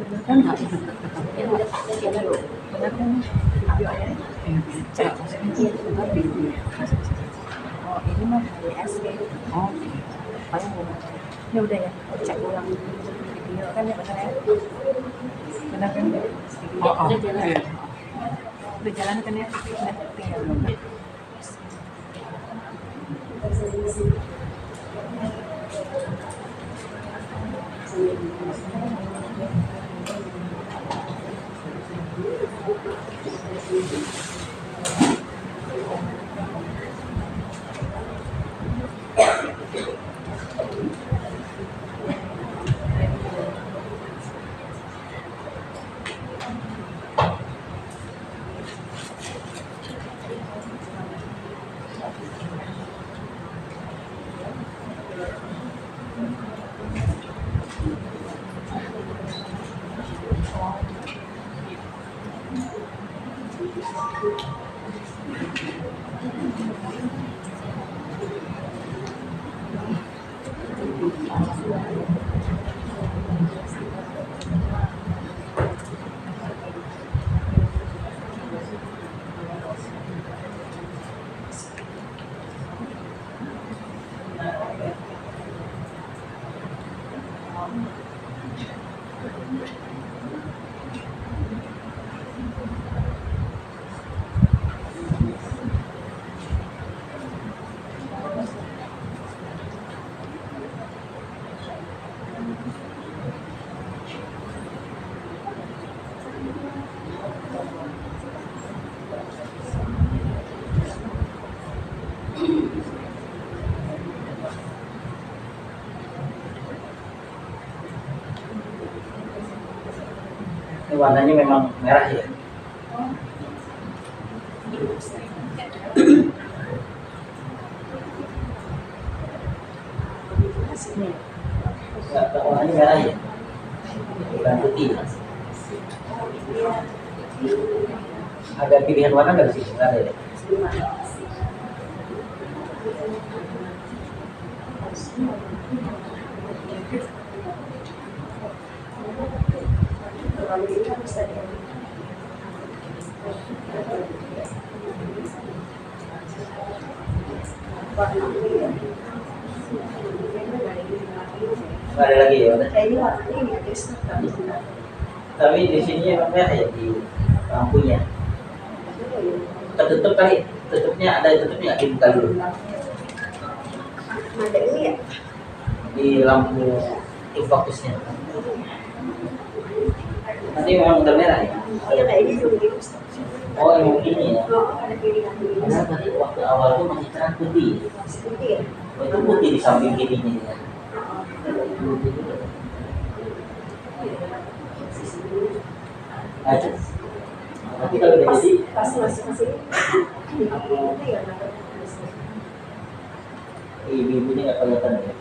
kan nggak ya udah ya dulu benar kan ambil aja cek tapi oh ini mah HSG oh paling ya udah ya cek ulang video kan ya benar kan oh udah jalan udah jalan kan ya udah tinggal belum Ini warnanya memang merah ya. Enggak, warnanya merah ya. Bukan putih. Ada pilihan warna nggak sih? Nggak ada ya. Nggak ada lagi ya. Tapi di sini emang merah ya di lampunya. Tertutup kali, tutupnya ada tutupnya dibuka dulu. Ada ini ya? Di lampu infokusnya. Nanti memang udah merah ya. Iya kayak ini juga gitu. Oh yang ini ya. Oh, ada pilihan Karena tadi waktu awal itu masih cerah putih. seperti ya. Oh, itu putih di samping kirinya ya. Aja. Tapi kalau udah jadi Pas masuk ke sini, itu ya ibu-ibunya nggak kelihatan ya.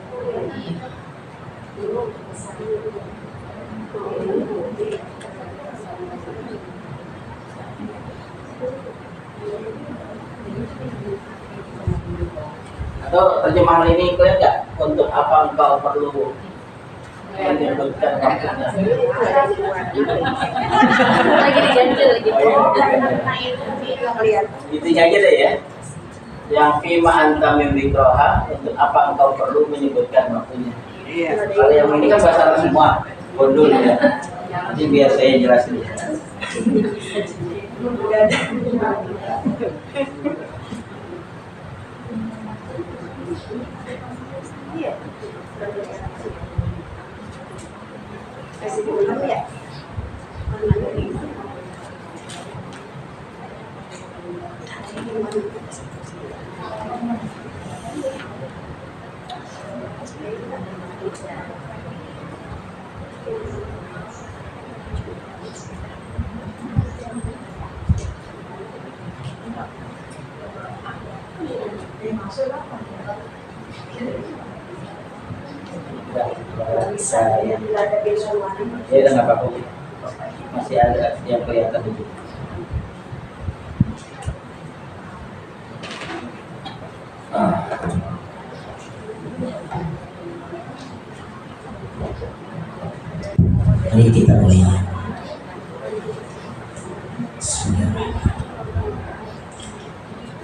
Atau terjemahan ini kalian nggak untuk apa engkau perlu menyebutkan waktunya? lagi diganjel gitu Intinya aja deh ya. Yang fima anta min dzikroha, untuk apa engkau perlu menyebutkan waktunya. Kalau yang ini kan bahasa Arab semua, bondol ya. Nanti biar saya jelasin ya. Iya. Kasih dulu kamu ya. Bisa ya. Ada visual. Ya udah nggak apa-apa. Masih ada yang kelihatan dulu. Mari kita mulai. Bismillahirrahmanirrahim.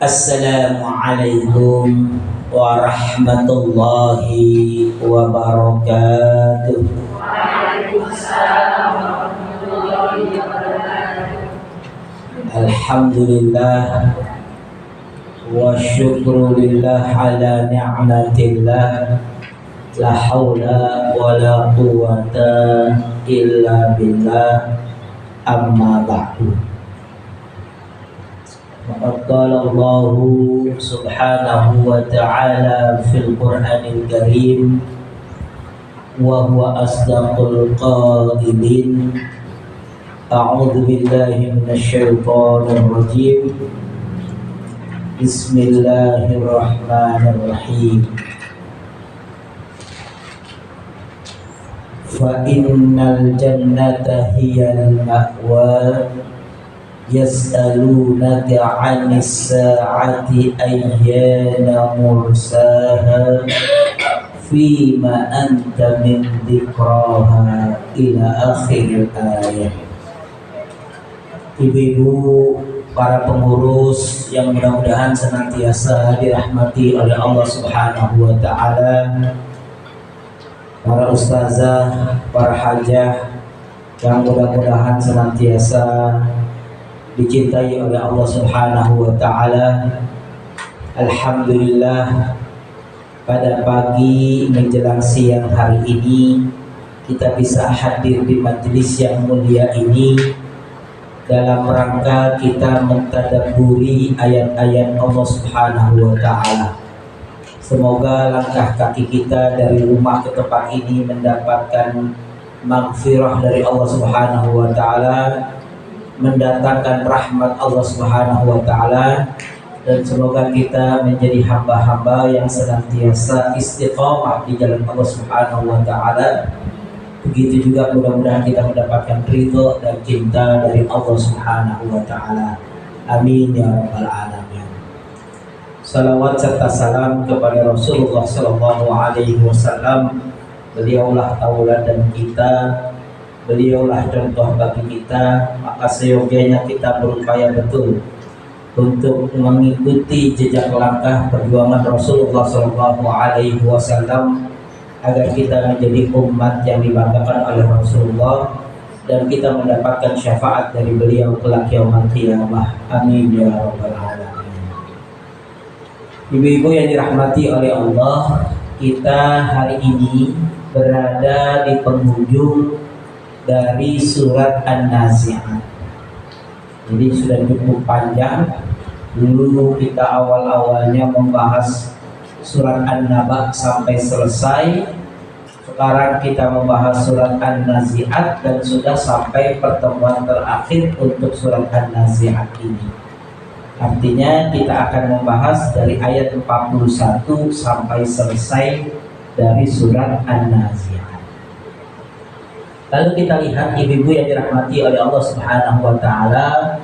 Assalamualaikum warahmatullahi wabarakatuh. Alhamdulillah wa syukrulillah ala ni'matillah, la hawla wa la quwwata illa billah, amma ba'du. Qala Allah subhanahu wa ta'ala fil Qur'anil Karim wa huwa asdaqul qailin. A'udzu billahi minasy syaithanir rajim. Bismillahirrahmanirrahim. Fa innal jannata hiyal ma'wa yas'alunaka 'anis sa'ati ayyana mursaha fima anta min dzikraha ila akhir ayat. Ibu-ibu, para pengurus yang mudah-mudahan senantiasa dirahmati oleh Allah Subhanahu wa ta'ala, para ustazah, para hajah yang mudah-mudahan senantiasa dicintai oleh Allah Subhanahu wa ta'ala. Alhamdulillah, pada pagi menjelang siang hari ini kita bisa hadir di majelis yang mulia ini dalam rangka kita mentadabburi ayat-ayat Allah Subhanahu wa ta'ala. Semoga langkah kaki kita dari rumah ke tempat ini mendapatkan maghfirah dari Allah Subhanahu wa ta'ala, mendatangkan rahmat Allah Subhanahu wa ta'ala, dan semoga kita menjadi hamba-hamba yang senantiasa istiqamah di jalan Allah Subhanahu wa ta'ala. Begitu juga mudah-mudahan kita mendapatkan ridho dan cinta dari Allah Subhanahu wa ta'ala. Amin ya rabbal alamin. Salawat serta salam kepada Rasulullah sallallahu alaihi wasallam. Beliaulah tauladan kita, beliaulah contoh bagi kita, maka seyogyanya kita berupaya betul untuk mengikuti jejak langkah perjuangan Rasulullah sallallahu alaihi wasallam agar kita menjadi umat yang dibanggakan oleh Rasulullah dan kita mendapatkan syafaat dari beliau kelak yaumul qiyamah. Amin ya rabbal alamin. Ibu-ibu yang dirahmati oleh Allah, kita hari ini berada di penghujung dari surat An-Nazi'at. Jadi sudah cukup panjang. Dulu kita awal-awalnya membahas surat An-Naba sampai selesai. Sekarang kita membahas surat An-Nazi'at dan sudah sampai pertemuan terakhir untuk surat An-Nazi'at ini. Artinya kita akan membahas dari ayat 41 sampai selesai dari surat An-Nazi'at. Lalu kita lihat ibu-ibu yang dirahmati oleh Allah Subhanahu wa ta'ala,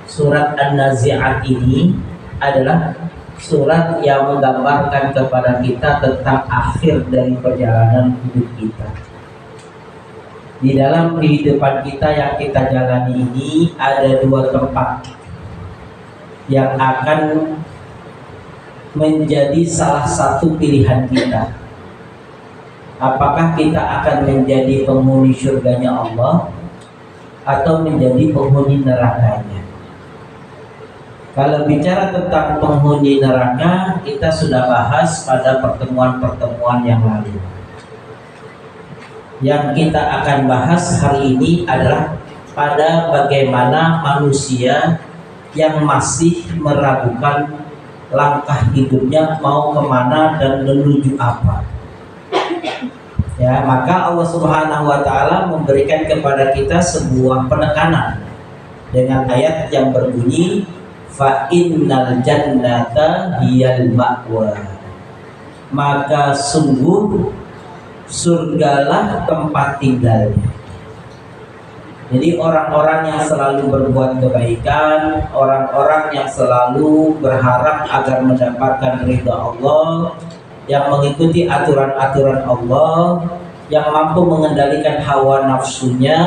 surat An-Nazi'at ini adalah surat yang menggambarkan kepada kita tentang akhir dari perjalanan hidup kita. Di dalam kehidupan kita yang kita jalani ini ada dua tempat yang akan menjadi salah satu pilihan kita. Apakah kita akan menjadi penghuni surganya Allah atau menjadi penghuni nerakanya? Kalau bicara tentang penghuni neraka, kita sudah bahas pada pertemuan-pertemuan yang lalu. Yang kita akan bahas hari ini adalah pada bagaimana manusia yang masih meragukan langkah hidupnya mau kemana dan menuju apa. Ya, maka Allah Subhanahu wa ta'ala memberikan kepada kita sebuah penekanan dengan ayat yang berbunyi fa innal jannata hiyal ma'wa, maka sungguh surgalah tempat tinggalnya. Jadi orang-orang yang selalu berbuat kebaikan, orang-orang yang selalu berharap agar mendapatkan ridha Allah, yang mengikuti aturan-aturan Allah, yang mampu mengendalikan hawa nafsunya,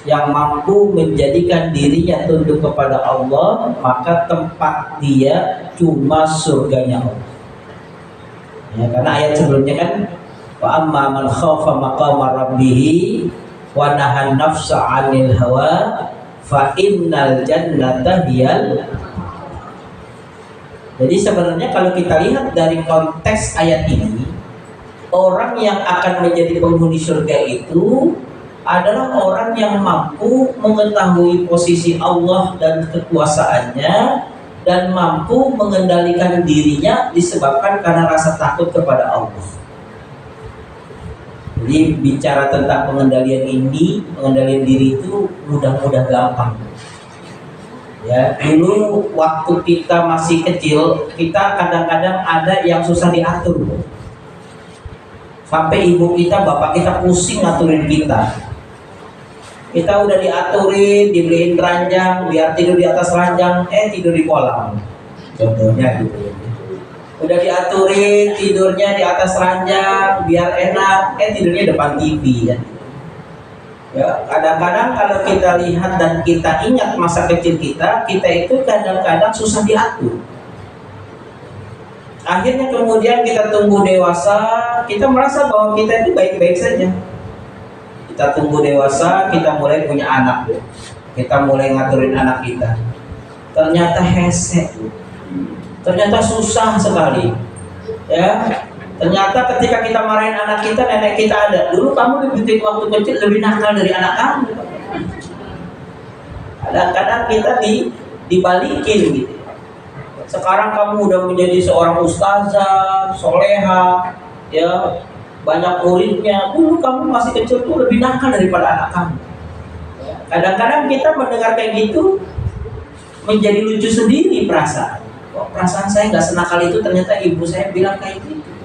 yang mampu menjadikan dirinya tunduk kepada Allah, maka tempat dia cuma surganya Allah. Ya, karena ayat sebelumnya kan, wa amma man khafa maqama rabbih wa nahan nafsa 'anil hawa fa innal jannata hiyal. Jadi sebenarnya kalau kita lihat dari konteks ayat ini, orang yang akan menjadi penghuni surga itu adalah orang yang mampu mengetahui posisi Allah dan kekuasaannya, dan mampu mengendalikan dirinya disebabkan karena rasa takut kepada Allah. Jadi bicara tentang pengendalian diri itu mudah-mudah gampang. Ya, dulu waktu kita masih kecil, kita kadang-kadang ada yang susah diatur. Sampai ibu kita, bapak kita pusing ngaturin kita. Kita udah diaturin, dibeliin ranjang, biar tidur di atas ranjang, tidur di kolam. Contohnya gitu. Udah diaturin tidurnya di atas ranjang, biar enak, tidurnya depan TV ya. Ya, kadang-kadang kalau kita lihat dan kita ingat masa kecil kita itu kadang-kadang susah diatur. Akhirnya kemudian kita tumbuh dewasa, kita merasa bahwa kita itu baik-baik saja. Kita tumbuh dewasa, kita mulai punya anak, kita mulai ngaturin anak kita. Ternyata hese, ternyata susah sekali. Ya. Ternyata ketika kita marahin anak kita, nenek kita ada. Dulu kamu lebih waktu kecil lebih nakal dari anak kamu. Kadang-kadang kita dibalikin gitu. Sekarang kamu udah menjadi seorang ustazah, soleha, ya banyak muridnya. Dulu kamu masih kecil tuh lebih nakal daripada anak kamu. Kadang-kadang kita mendengar kayak gitu menjadi lucu sendiri perasaan. Kok perasaan saya nggak senakal itu, ternyata ibu saya bilang kayak gitu.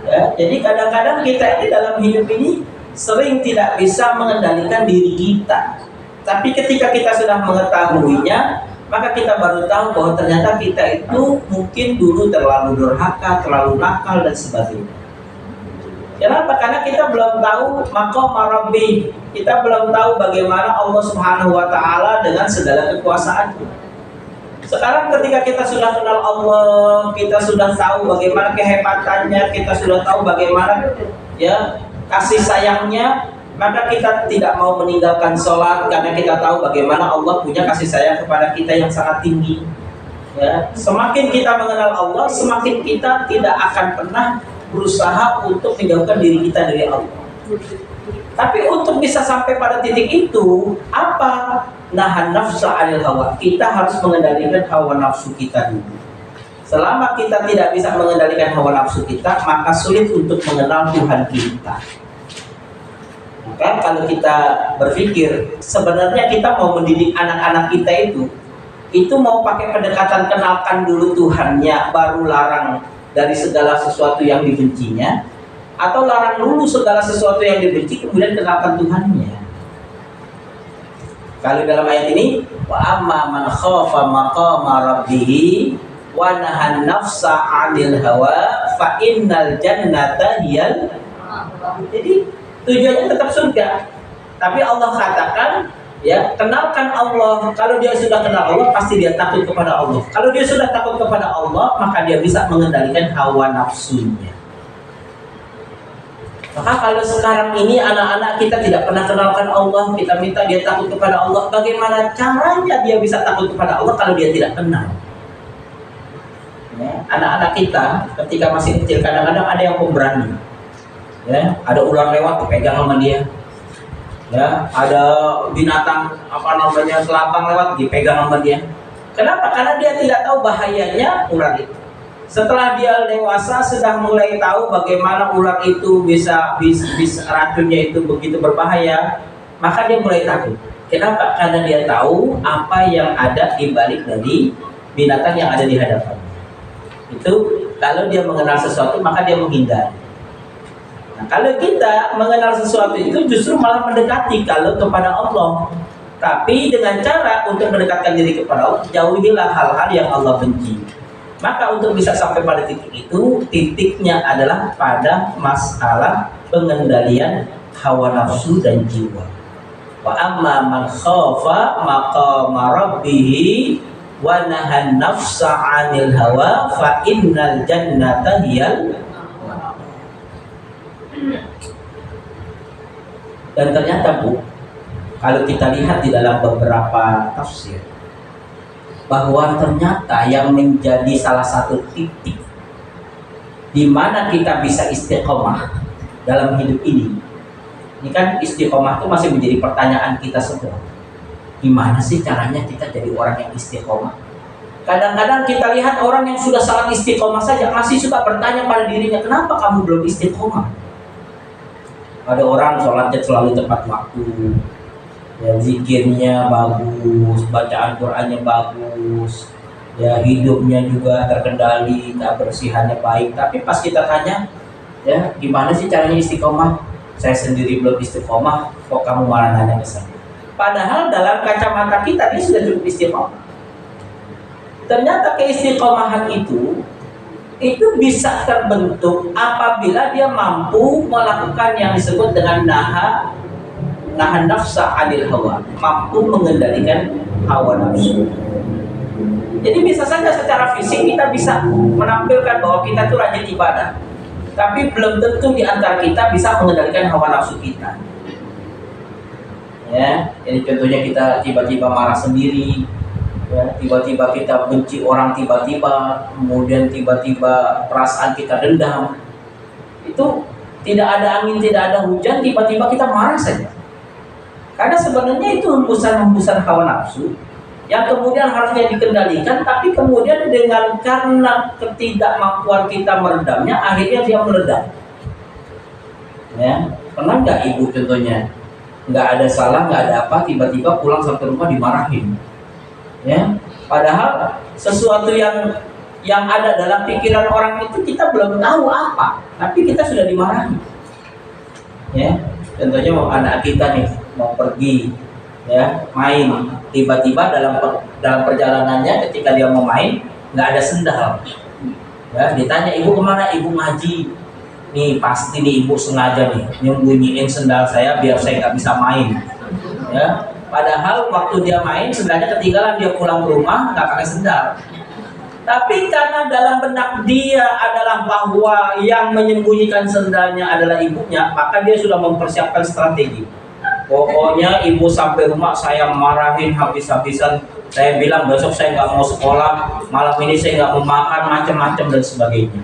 Ya, jadi kadang-kadang kita ini dalam hidup ini sering tidak bisa mengendalikan diri kita. Tapi ketika kita sudah mengetahuinya, maka kita baru tahu bahwa ternyata kita itu mungkin dulu terlalu durhaka, terlalu nakal dan sebagainya. Kenapa? Karena kita belum tahu maqam rabbi. Kita belum tahu bagaimana Allah Subhanahu wa taala dengan segala kekuasaannya. Sekarang ketika kita sudah kenal Allah, kita sudah tahu bagaimana kehebatannya, kita sudah tahu bagaimana ya kasih sayangnya, maka kita tidak mau meninggalkan sholat karena kita tahu bagaimana Allah punya kasih sayang kepada kita yang sangat tinggi. Ya, semakin kita mengenal Allah, semakin kita tidak akan pernah berusaha untuk menjauhkan diri kita dari Allah. Tapi untuk bisa sampai pada titik itu, apa? Nahan nafsa 'anil hawa. Kita harus mengendalikan hawa nafsu kita dulu. Selama kita tidak bisa mengendalikan hawa nafsu kita, maka sulit untuk mengenal Tuhan kita. Maka kalau kita berpikir, sebenarnya kita mau mendidik anak-anak kita itu mau pakai pendekatan kenalkan dulu Tuhannya, baru larang dari segala sesuatu yang dibencinya, atau larang dulu segala sesuatu yang dibenci, kemudian kenalkan Tuhannya. Kalau dalam ayat ini, wa amma man khafa maqama rabbih wa nahan nafsa 'anil hawa fa innal jannata hiyal. Jadi tujuannya tetap surga. Tapi Allah katakan, ya, kenalkan Allah. Kalau dia sudah kenal Allah, pasti dia takut kepada Allah. Kalau dia sudah takut kepada Allah, maka dia bisa mengendalikan hawa nafsunya. Maka kalau sekarang ini anak-anak kita tidak pernah kenalkan Allah, kita minta dia takut kepada Allah, bagaimana caranya dia bisa takut kepada Allah kalau dia tidak kenal? Ya, anak-anak kita ketika masih kecil kadang-kadang ada yang pemberani. Ya, ada ular lewat dipegang sama dia. Ya, ada binatang selapang lewat dipegang sama dia. Kenapa? Karena dia tidak tahu bahayanya ular itu. Setelah dia dewasa sudah mulai tahu bagaimana ular itu bisa racunnya itu begitu berbahaya, maka dia mulai takut. Kenapa? Karena dia tahu apa yang ada di balik dari binatang yang ada di hadapan. Itu kalau dia mengenal sesuatu maka dia menghindar. Nah, kalau kita mengenal sesuatu itu justru malah mendekati kalau kepada Allah. Tapi dengan cara untuk mendekatkan diri kepada Allah, jauhilah hal-hal yang Allah benci. Maka untuk bisa sampai pada titik itu, titiknya adalah pada masalah pengendalian hawa nafsu dan jiwa. Wa amma man khafa maqama rabbih wa nahan nafsa 'anil hawa fa innal jannata hiyal. Dan ternyata Bu, kalau kita lihat di dalam beberapa tafsir, bahwa ternyata yang menjadi salah satu titik di mana kita bisa istiqomah dalam hidup ini kan istiqomah itu masih menjadi pertanyaan kita semua. Gimana sih caranya kita jadi orang yang istiqomah? Kadang-kadang kita lihat orang yang sudah sangat istiqomah saja masih suka bertanya pada dirinya, kenapa kamu belum istiqomah? Ada orang sholatnya selalu tepat waktu, ya, zikirnya bagus, bacaan Qur'annya bagus, ya, hidupnya juga terkendali, kebersihannya baik. Tapi pas kita tanya, ya, gimana sih caranya istiqomah? Saya sendiri belum istiqomah, kok kamu malah nanya ke saya? Padahal dalam kacamata kita dia sudah cukup istiqomah. Ternyata keistiqomahan itu bisa terbentuk apabila dia mampu melakukan yang disebut dengan nahan nafsa 'anil hawa, mampu mengendalikan hawa nafsu. Jadi bisa saja secara fisik kita bisa menampilkan bahwa kita itu rajin ibadah, tapi belum tentu di antara kita bisa mengendalikan hawa nafsu kita. Ya, jadi contohnya kita tiba-tiba marah sendiri, ya, tiba-tiba kita benci orang tiba-tiba, kemudian tiba-tiba perasaan kita dendam. Itu tidak ada angin, tidak ada hujan, tiba-tiba kita marah saja. Karena sebenarnya itu hembusan-hembusan hawa nafsu yang kemudian harusnya dikendalikan, tapi kemudian karena ketidakmampuan kita meredamnya, akhirnya dia meledak. Ya, pernah nggak ibu contohnya nggak ada salah, nggak ada apa, tiba-tiba pulang sampai rumah dimarahin? Ya, padahal sesuatu yang ada dalam pikiran orang itu kita belum tahu apa, tapi kita sudah dimarahi. Ya, contohnya anak kita nih mau pergi, ya, main, tiba-tiba dalam perjalanannya ketika dia mau main nggak ada sendal. Ya, ditanya ibu kemana? Ibu ngaji. Nih pasti nih ibu sengaja nih nyembunyiin sendal saya biar saya nggak bisa main. Ya, padahal waktu dia main sendalnya ketinggalan, dia pulang ke rumah nggak pakai sendal. Tapi karena dalam benak dia adalah bahwa yang menyembunyikan sendalnya adalah ibunya, maka dia sudah mempersiapkan strategi. Pokoknya ibu sampai rumah saya marahin habis-habisan. Saya bilang besok saya nggak mau sekolah, malam ini saya nggak mau makan, macam-macam dan sebagainya.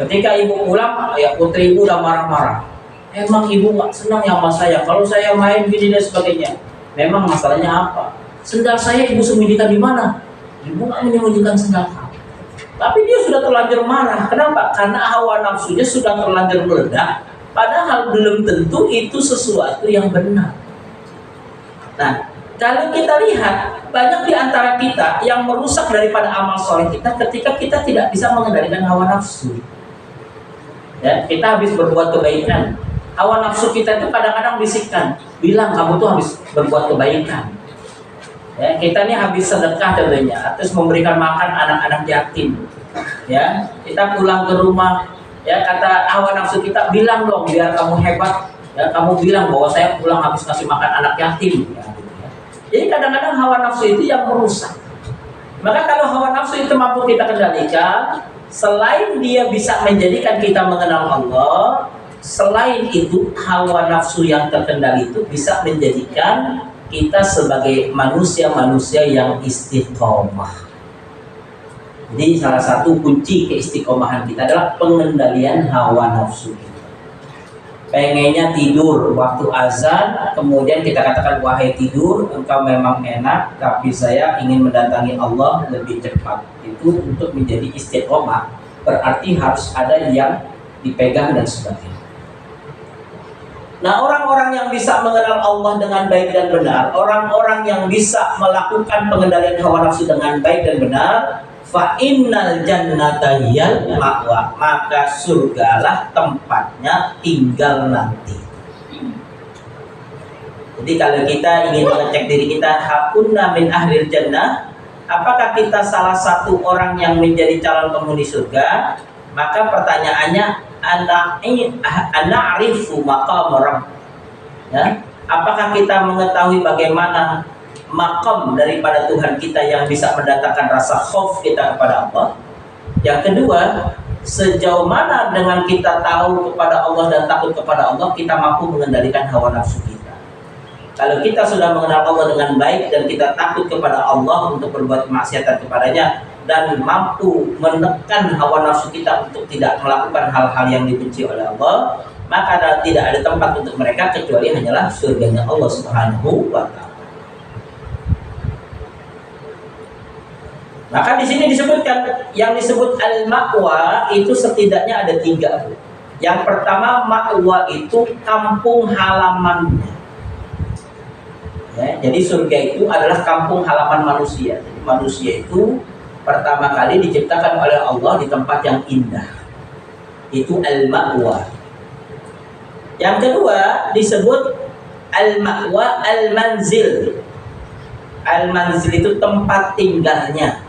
Ketika ibu pulang, ya putri ibu udah marah-marah. Emang ibu nggak senang ya sama saya kalau saya main gini dan sebagainya. Memang masalahnya apa? Sendal saya ibu sembunyikan di mana? Ibu nggak menyembunyikan sendal kamu. Tapi dia sudah terlanjur marah. Kenapa? Karena hawa nafsunya sudah terlanjur meledak. Padahal belum tentu itu sesuatu yang benar. Nah, kalau kita lihat banyak di antara kita yang merusak daripada amal soleh kita ketika kita tidak bisa mengendalikan hawa nafsu. Ya, kita habis berbuat kebaikan, hawa nafsu kita itu kadang-kadang bisikkan, bilang kamu tuh habis berbuat kebaikan. Ya, kita ini habis sedekah contohnya, terus memberikan makan anak-anak yatim. Ya, kita pulang ke rumah, ya kata hawa nafsu kita, bilang dong biar kamu hebat. Ya, kamu bilang bahwa saya pulang habis ngasih makan anak yatim. Ya, gitu ya. Jadi kadang-kadang hawa nafsu itu yang merusak. Maka kalau hawa nafsu itu mampu kita kendalikan, selain dia bisa menjadikan kita mengenal Allah, selain itu hawa nafsu yang terkendali itu bisa menjadikan kita sebagai manusia-manusia yang istiqomah. Jadi salah satu kunci keistiqomahan kita adalah pengendalian hawa nafsu kita. Pengennya tidur waktu azan, kemudian kita katakan wahai tidur, engkau memang enak, tapi saya ingin mendatangi Allah lebih cepat. Itu untuk menjadi istiqomah berarti harus ada yang dipegang dan sebagainya. Nah, orang-orang yang bisa mengenal Allah dengan baik dan benar, orang-orang yang bisa melakukan pengendalian hawa nafsu dengan baik dan benar, fa innal jannata hiyal ma'wa, maka surgalah tempatnya tinggal nanti. Jadi kalau kita ingin mengecek diri kita, hakunna min ahlil jannah, apakah kita salah satu orang yang menjadi calon penghuni surga? Maka pertanyaannya, ana'rifu maqam rabb. Ya, apakah kita mengetahui bagaimana maqam daripada Tuhan kita yang bisa mendatangkan rasa khauf kita kepada Allah? Yang kedua, sejauh mana dengan kita tahu kepada Allah dan takut kepada Allah, kita mampu mengendalikan hawa nafsu kita. Kalau kita sudah mengenal Allah dengan baik dan kita takut kepada Allah untuk berbuat kemaksiatan kepadanya dan mampu menekan hawa nafsu kita untuk tidak melakukan hal-hal yang dibenci oleh Allah, maka tidak ada tempat untuk mereka kecuali hanyalah surganya Allah Subhanahu wa Ta'ala. Maka di sini disebutkan, yang disebut al-ma'wa itu setidaknya ada 3. Yang pertama, ma'wa itu kampung halamannya. Ya, jadi surga itu adalah kampung halaman manusia. Jadi manusia itu pertama kali diciptakan oleh Allah di tempat yang indah. Itu al-ma'wa. Yang kedua disebut al-ma'wa al-manzil. Al-manzil itu tempat tinggalnya.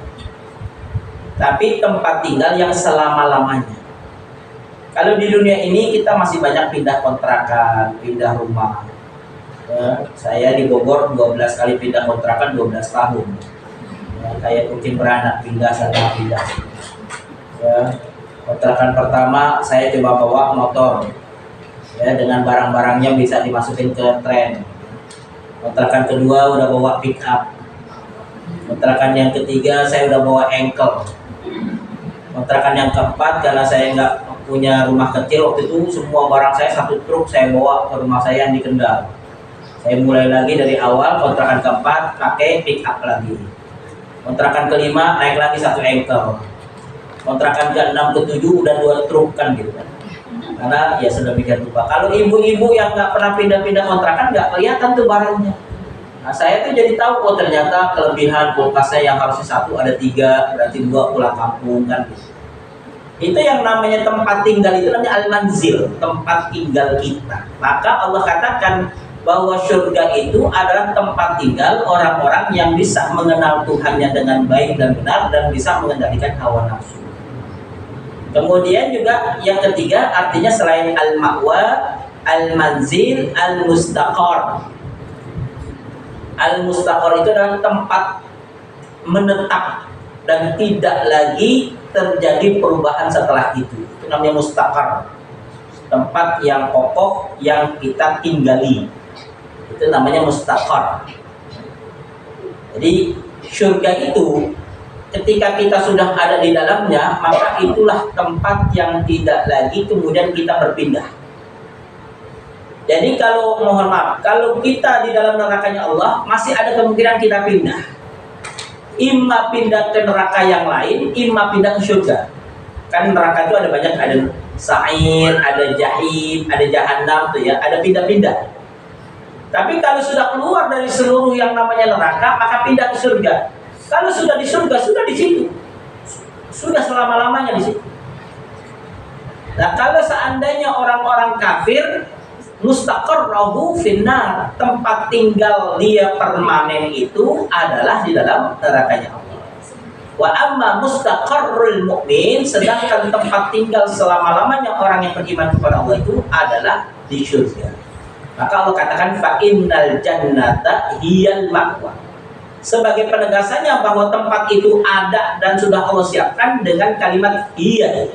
Tapi tempat tinggal yang selama-lamanya. Kalau di dunia ini kita masih banyak pindah kontrakan, pindah rumah. Ya, saya di Bogor 12 kali pindah kontrakan 12 tahun. Ya, kayak kucing beranak, pindah sana pindah. Ya, kontrakan pertama saya coba bawa motor. Ya, dengan barang-barangnya bisa dimasukin ke tren. Kontrakan kedua udah bawa pick up. Kontrakan yang ketiga saya udah bawa engkel. Kontrakan yang keempat, karena saya nggak punya rumah kecil waktu itu, semua barang saya satu truk saya bawa ke rumah saya yang di Kendal. Saya mulai lagi dari awal. Kontrakan keempat pakai pick up lagi. Kontrakan kelima naik lagi satu engkel. Kontrakan ke-6 ke-7 udah 2 truk kan gitu kan. Karena ya sudah bikin lupa. Kalau ibu-ibu yang nggak pernah pindah-pindah kontrakan nggak kelihatan tuh barangnya. Nah, saya tuh jadi tahu, oh ternyata kelebihan kulkasnya yang harusnya 1 ada 3, berarti 2 pulang kampung kan. Itu yang namanya tempat tinggal, itu namanya al-manzil, tempat tinggal kita. Maka Allah katakan bahwa surga itu adalah tempat tinggal orang-orang yang bisa mengenal Tuhannya dengan baik dan benar dan bisa mengendalikan hawa nafsu. Kemudian juga yang ketiga, artinya selain al-ma'wa, al-manzil, al-mustaqar. Al-mustaqar itu adalah tempat menetap dan tidak lagi terjadi perubahan setelah itu. Itu namanya mustaqar. Tempat yang kokoh yang kita tinggali. Itu namanya mustaqar. Jadi surga itu ketika kita sudah ada di dalamnya, maka itulah tempat yang tidak lagi kemudian kita berpindah. Jadi kalau mohon maaf, kalau kita di dalam nerakanya Allah, masih ada kemungkinan kita pindah. Imma pindah ke neraka yang lain, imma pindah ke surga. Kan neraka itu ada banyak, ada sa'ir, ada jahim, ada jahannam tuh ya, ada pindah-pindah. Tapi kalau sudah keluar dari seluruh yang namanya neraka, maka pindah ke surga. Kalau sudah di surga, sudah di situ. Sudah selama-lamanya di situ. Nah, kalau seandainya orang-orang kafir mustaqarrahu finnar, tempat tinggal dia permanen itu adalah di dalam nerakanya Allah. Wa amma mustaqarrul mu'min, sedangkan tempat tinggal selama-lamanya orang yang beriman kepada Allah itu adalah di surga. Maka Allah katakan fa innal jannata hiyal ma'wa. Sebagai penegasannya bahwa tempat itu ada dan sudah Allah siapkan dengan kalimat hiya.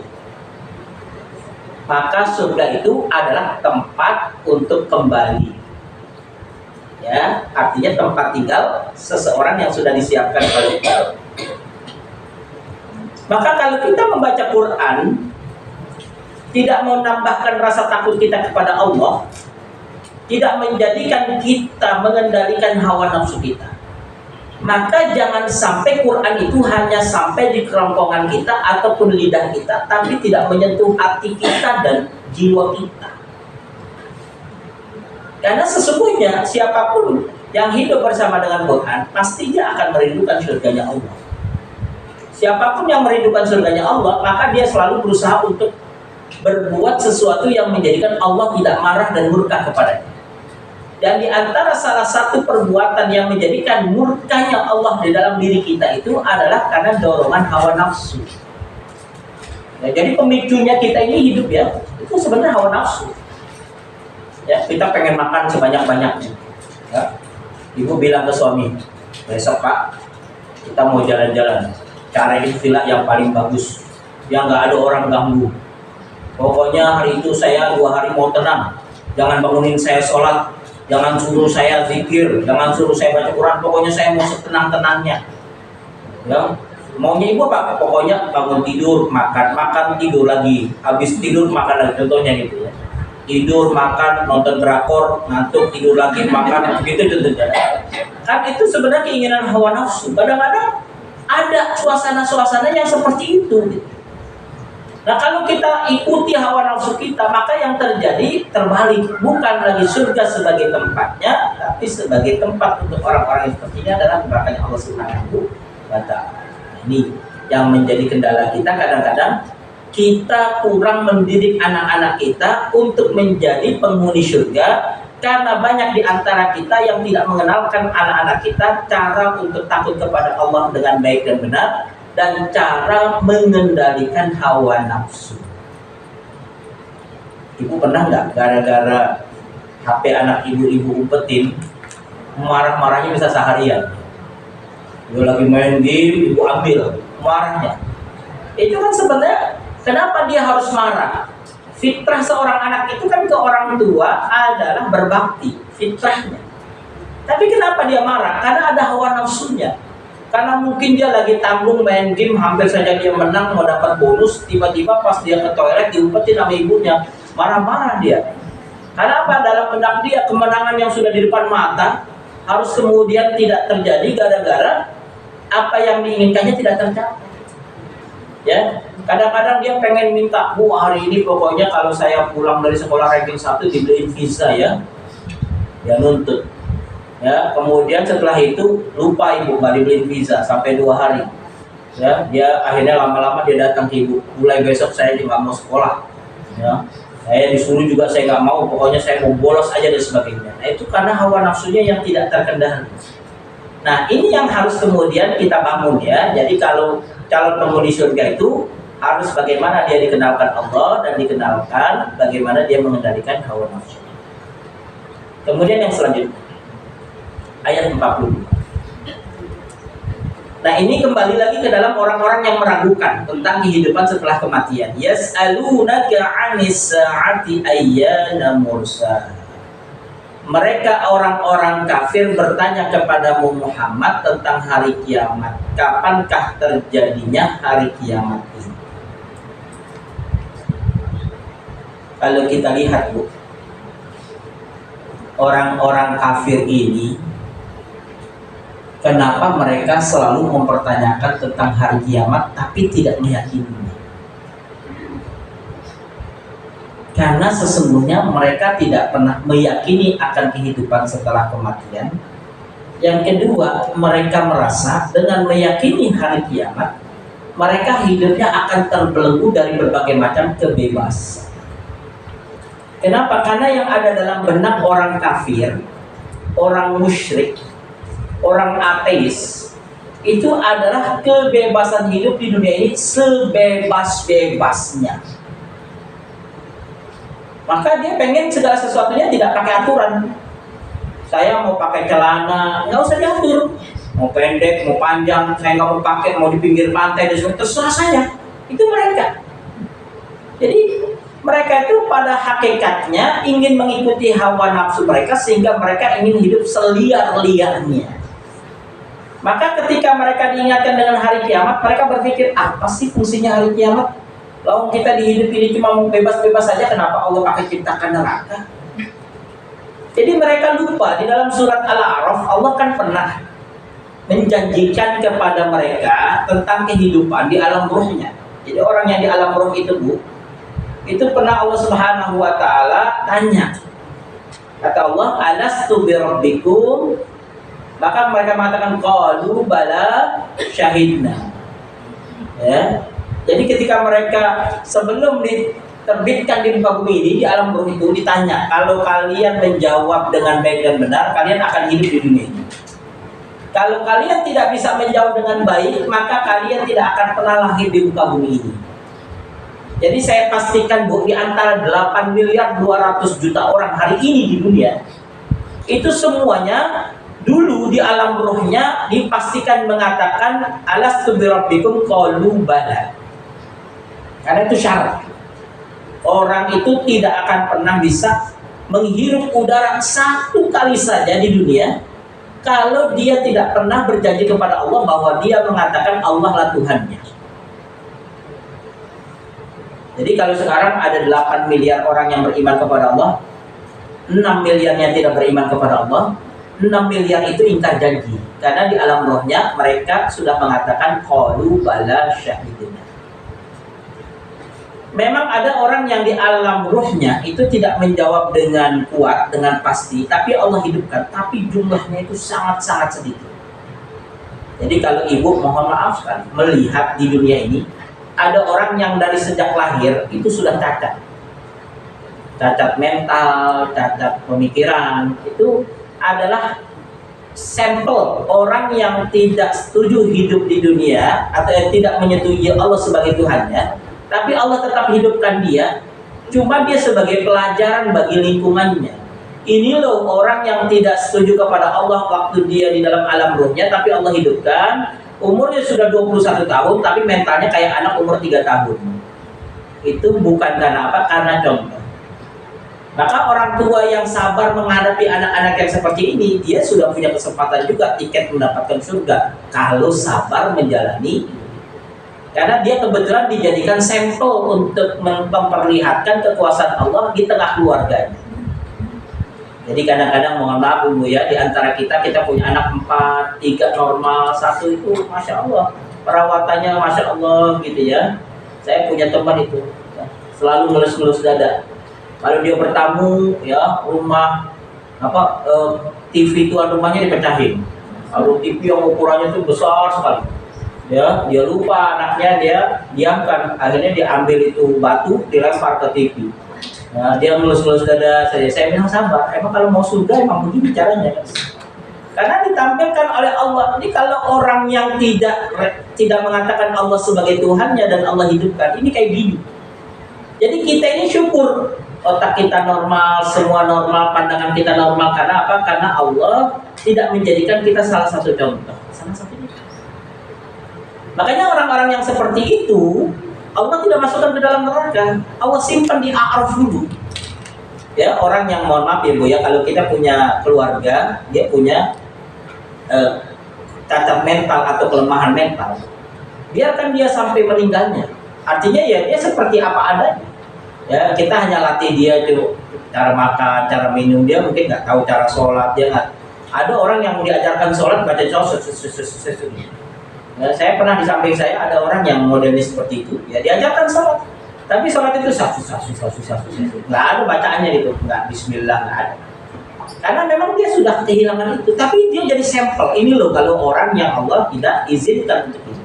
Maka surga itu adalah tempat untuk kembali. Ya, artinya tempat tinggal seseorang yang sudah disiapkan oleh Allah. Maka kalau kita membaca Quran tidak menambahkan rasa takut kita kepada Allah, tidak menjadikan kita mengendalikan hawa nafsu kita, maka jangan sampai Quran itu hanya sampai di kerongkongan kita ataupun lidah kita, tapi tidak menyentuh hati kita dan jiwa kita. Karena sesungguhnya siapapun yang hidup bersama dengan Tuhan, pasti dia akan merindukan surganya Allah. Siapapun yang merindukan surganya Allah, maka dia selalu berusaha untuk berbuat sesuatu yang menjadikan Allah tidak marah dan murka kepadanya. Dan di antara salah satu perbuatan yang menjadikan murkanya Allah di dalam diri kita itu adalah karena dorongan hawa nafsu. Ya, jadi pemicunya kita ini hidup ya, itu sebenarnya hawa nafsu. Ya, kita pengen makan sebanyak-banyaknya. Ya. Ibu bilang ke suami, besok Pak, kita mau jalan-jalan. Cari villa yang paling bagus, yang nggak ada orang ganggu. Pokoknya hari itu saya 2 hari mau tenang. Jangan bangunin saya sholat, jangan suruh saya zikir, jangan suruh saya baca Quran. Pokoknya saya mau setenang-tenangnya. Ya. Maunya ibu apa? Pokoknya bangun tidur, makan tidur lagi, habis tidur makan lagi, contohnya gitu ya. Tidur, makan, nonton drakor, ngantuk, tidur lagi, makan, gitu contohnya. Kan itu sebenarnya keinginan hawa nafsu. Kadang-kadang ada suasana-suasana yang seperti itu. Gitu. Nah kalau kita ikuti hawa nafsu kita, maka yang terjadi terbalik, bukan lagi surga sebagai tempatnya, tapi sebagai tempat untuk orang-orang yang seperti ini adalah nerakanya Allah Subhanahu wa Ta'ala. Ini yang menjadi kendala kita, kadang-kadang kita kurang mendidik anak-anak kita untuk menjadi penghuni surga, karena banyak di antara kita yang tidak mengenalkan anak-anak kita cara untuk takut kepada Allah dengan baik dan benar, dan cara mengendalikan hawa nafsu. Ibu pernah nggak gara-gara HP anak ibu umpetin, marah-marahnya bisa seharian? Dia lagi main game, ibu ambil, marahnya. Itu kan sebenarnya kenapa dia harus marah? Fitrah seorang anak itu kan ke orang tua adalah berbakti, fitrahnya. Tapi kenapa dia marah? Karena ada hawa nafsunya. Karena mungkin dia lagi tanggung main game, hampir saja dia menang, mau dapat bonus, tiba-tiba pas dia ke toilet diumpetin sama ibunya, marah-marah dia. Karena apa? Dalam benak dia kemenangan yang sudah di depan mata harus kemudian tidak terjadi gara-gara apa yang diinginkannya tidak tercapai. Ya, kadang-kadang dia pengen minta, Bu hari ini pokoknya kalau saya pulang dari sekolah ranking 1 dibeliin visa ya. Dia nuntut. Ya, kemudian setelah itu lupa ibu nggak dibeliin visa sampai 2 hari. Ya, dia akhirnya lama-lama dia datang ke ibu. Mulai besok saya nggak mau sekolah. Ya, saya disuruh juga saya nggak mau. Pokoknya saya mau bolos aja dan sebagainya. Nah, itu karena hawa nafsunya yang tidak terkendali. Nah, ini yang harus kemudian kita bangun ya. Jadi kalau calon penghuni surga itu harus bagaimana dia dikenalkan Allah dan dikenalkan bagaimana dia mengendalikan hawa nafsu. Kemudian yang selanjutnya ayat 42. Nah, ini kembali lagi ke dalam orang-orang yang meragukan tentang kehidupan setelah kematian. Yas'alunaka 'anis sa'ati ayyana mursaha. Mereka orang-orang kafir bertanya kepadamu Muhammad tentang hari kiamat. Kapankah terjadinya hari kiamat ini? Kalau kita lihat Bu, orang-orang kafir ini, kenapa mereka selalu mempertanyakan tentang hari kiamat tapi tidak meyakininya? Karena sesungguhnya mereka tidak pernah meyakini akan kehidupan setelah kematian. Yang kedua, mereka merasa dengan meyakini hari kiamat, mereka hidupnya akan terbelenggu dari berbagai macam kebebasan. Kenapa? Karena yang ada dalam benak orang kafir, orang musyrik, orang ateis, itu adalah kebebasan hidup di dunia ini sebebas-bebasnya. Maka dia pengen segala sesuatunya tidak pakai aturan. Saya mau pakai celana, nggak usah diatur. Mau pendek, mau panjang, saya nggak mau pakai, mau di pinggir pantai, dan sebagainya, terserah saya. Itu mereka. Jadi mereka itu pada hakikatnya ingin mengikuti hawa nafsu mereka sehingga mereka ingin hidup seliar-liarnya. Maka ketika mereka diingatkan dengan hari kiamat, mereka berpikir, apa sih fungsinya hari kiamat? Lalu kita di hidup ini cuma mau bebas-bebas saja, kenapa Allah pakai ciptakan neraka? Jadi mereka lupa di dalam surat Al-A'raf Allah kan pernah menjanjikan kepada mereka tentang kehidupan di alam ruhnya. Jadi orang yang di alam ruh itu Bu, itu pernah Allah Subhanahu wa Ta'ala tanya. Kata Allah, alastu birabbikum? Maka mereka mengatakan qalu bala syahidna. Ya. Jadi ketika mereka sebelum diterbitkan di muka bumi ini, di alam ruh itu ditanya, kalau kalian menjawab dengan baik dan benar, kalian akan hidup di dunia ini. Kalau kalian tidak bisa menjawab dengan baik, maka kalian tidak akan pernah lahir di muka bumi ini. Jadi saya pastikan Bu, di antara 8.200.000.000 orang hari ini di dunia, itu semuanya dulu di alam ruhnya dipastikan mengatakan alastu birabbikum qalu bala. Karena itu syarat. Orang itu tidak akan pernah bisa menghirup udara satu kali saja di dunia kalau dia tidak pernah berjanji kepada Allah bahwa dia mengatakan Allah lah Tuhannya. Jadi kalau sekarang ada 8 miliar orang yang beriman kepada Allah, 6 miliarnya tidak beriman kepada Allah, 6 miliar itu ingkar janji. Karena di alam rohnya mereka sudah mengatakan qalu bala syahidina. Memang ada orang yang di alam ruhnya itu tidak menjawab dengan kuat, dengan pasti, tapi Allah hidupkan, tapi jumlahnya itu sangat-sangat sedikit. Jadi kalau ibu mohon maaf sekali melihat di dunia ini ada orang yang dari sejak lahir itu sudah cacat mental, cacat pemikiran, itu adalah sampel orang yang tidak setuju hidup di dunia atau yang tidak menyetujui Allah sebagai Tuhannya, tapi Allah tetap hidupkan dia, cuma dia sebagai pelajaran bagi lingkungannya. Ini loh orang yang tidak setuju kepada Allah waktu dia di dalam alam ruhnya, tapi Allah hidupkan. Umurnya sudah 21 tahun, tapi mentalnya kayak anak umur 3 tahun. Itu bukan karena apa? Karena contoh. Maka orang tua yang sabar menghadapi anak-anak yang seperti ini, dia sudah punya kesempatan juga tiket mendapatkan surga. Kalau sabar menjalani, karena dia kebetulan dijadikan sampel untuk memperlihatkan kekuasaan Allah di tengah keluarganya. Jadi kadang-kadang mohon maaf Ibu ya, di antara kita punya anak 4, 3 normal, 1 itu Masya Allah perawatannya Masya Allah gitu ya. Saya punya teman itu ya, selalu ngelus-ngelus dada. Kalau dia bertamu ya, rumah TV tuan rumahnya dipecahin. Kalau TV yang ukurannya itu besar sekali ya, dia lupa anaknya, dia diamkan, akhirnya dia ambil itu batu dilempar ke TV. Nah, dia ngelus-ngelus dada saja. Saya bilang sabar. Emang kalau mau surga emang begini caranya. Karena ditampilkan oleh Allah. Ini kalau orang yang tidak mengatakan Allah sebagai Tuhannya dan Allah hidupkan, ini kayak gini. Jadi kita ini syukur otak kita normal, semua normal, pandangan kita normal. Karena apa? Karena Allah tidak menjadikan kita salah satu contoh. Salah satunya. Makanya orang-orang yang seperti itu Allah tidak masukkan ke dalam neraka. Allah simpan di a'raf dulu. Ya, orang yang mohon maaf ya Bu ya, kalau kita punya keluarga, dia punya cacat mental atau kelemahan mental, biarkan dia sampai meninggalnya. Artinya ya dia seperti apa adanya. Ya, kita hanya latih dia tuh cara makan, cara minum, dia mungkin nggak tahu cara sholat, dia nggak. Ada orang yang diajarkan sholat baca Ya, saya pernah di samping saya ada orang yang modelnya seperti itu, ya diajarkan sholat, tapi sholat itu satu, nggak ada bacaannya gitu, nggak Bismillah, nggak ada. Karena memang dia sudah kehilangan itu, tapi dia jadi sampel. Ini loh kalau orang yang Allah tidak izinkan untuk itu.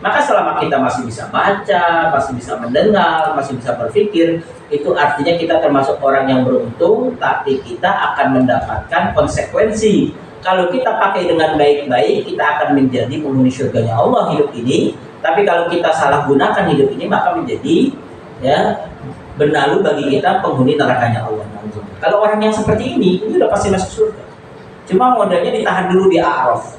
Maka selama kita masih bisa baca, masih bisa mendengar, masih bisa berpikir, itu artinya kita termasuk orang yang beruntung, tapi kita akan mendapatkan konsekuensi. Kalau kita pakai dengan baik-baik, kita akan menjadi penghuni surganya Allah hidup ini. Tapi kalau kita salah gunakan hidup ini, maka menjadi ya benalu bagi kita penghuni nerakanya Allah. Kalau orang yang seperti ini udah pasti masuk surga. Cuma modalnya ditahan dulu di a'raf.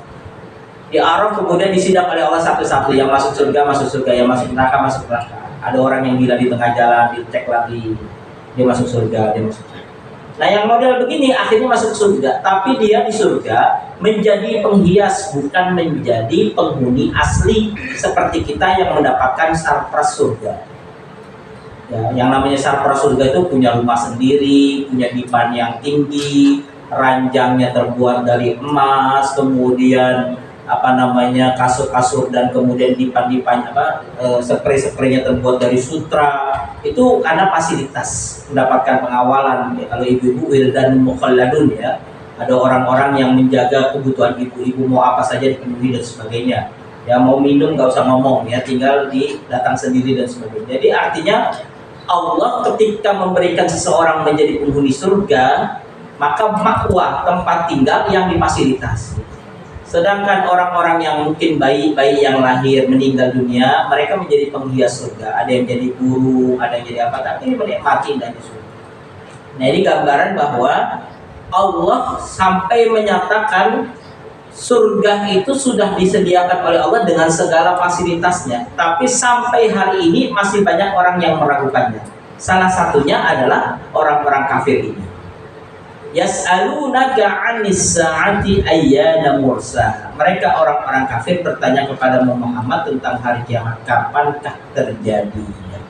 Di a'raf kemudian disidang oleh Allah satu-satu, yang masuk surga, yang masuk neraka, masuk neraka. Ada orang yang gila di tengah jalan, dicek lagi, dia masuk surga, dia masuk surga. Nah yang model begini akhirnya masuk surga, tapi dia di surga menjadi penghias, bukan menjadi penghuni asli seperti kita yang mendapatkan sarpras surga. Ya, yang namanya sarpras surga itu punya rumah sendiri, punya dipan yang tinggi, ranjangnya terbuat dari emas, kemudian kasur-kasur dan kemudian dipan-dipan spray-spraynya terbuat dari sutra. Itu karena fasilitas, mendapatkan pengawalan ya. Kalau ibu-ibu wildan mukhalladun ya, ada orang-orang yang menjaga kebutuhan ibu-ibu, mau apa saja dipenuhi dan sebagainya ya, mau minum nggak usah ngomong ya, tinggal datang sendiri dan sebagainya. Jadi artinya Allah ketika memberikan seseorang menjadi penghuni surga, maka makwah tempat tinggal yang difasilitasi. Sedangkan orang-orang yang mungkin bayi-bayi yang lahir meninggal dunia, mereka menjadi penghias surga. Ada yang jadi guru, ada yang jadi apa, tapi menikmati indahnya surga. Nah, ini gambaran bahwa Allah sampai menyatakan surga itu sudah disediakan oleh Allah dengan segala fasilitasnya. Tapi sampai hari ini masih banyak orang yang meragukannya. Salah satunya adalah orang-orang kafir ini. Yas'alunaka 'anis sa'ati ayyana mursaha. Mereka orang-orang kafir bertanya kepada Muhammad tentang hari kiamat, kapankah terjadinya.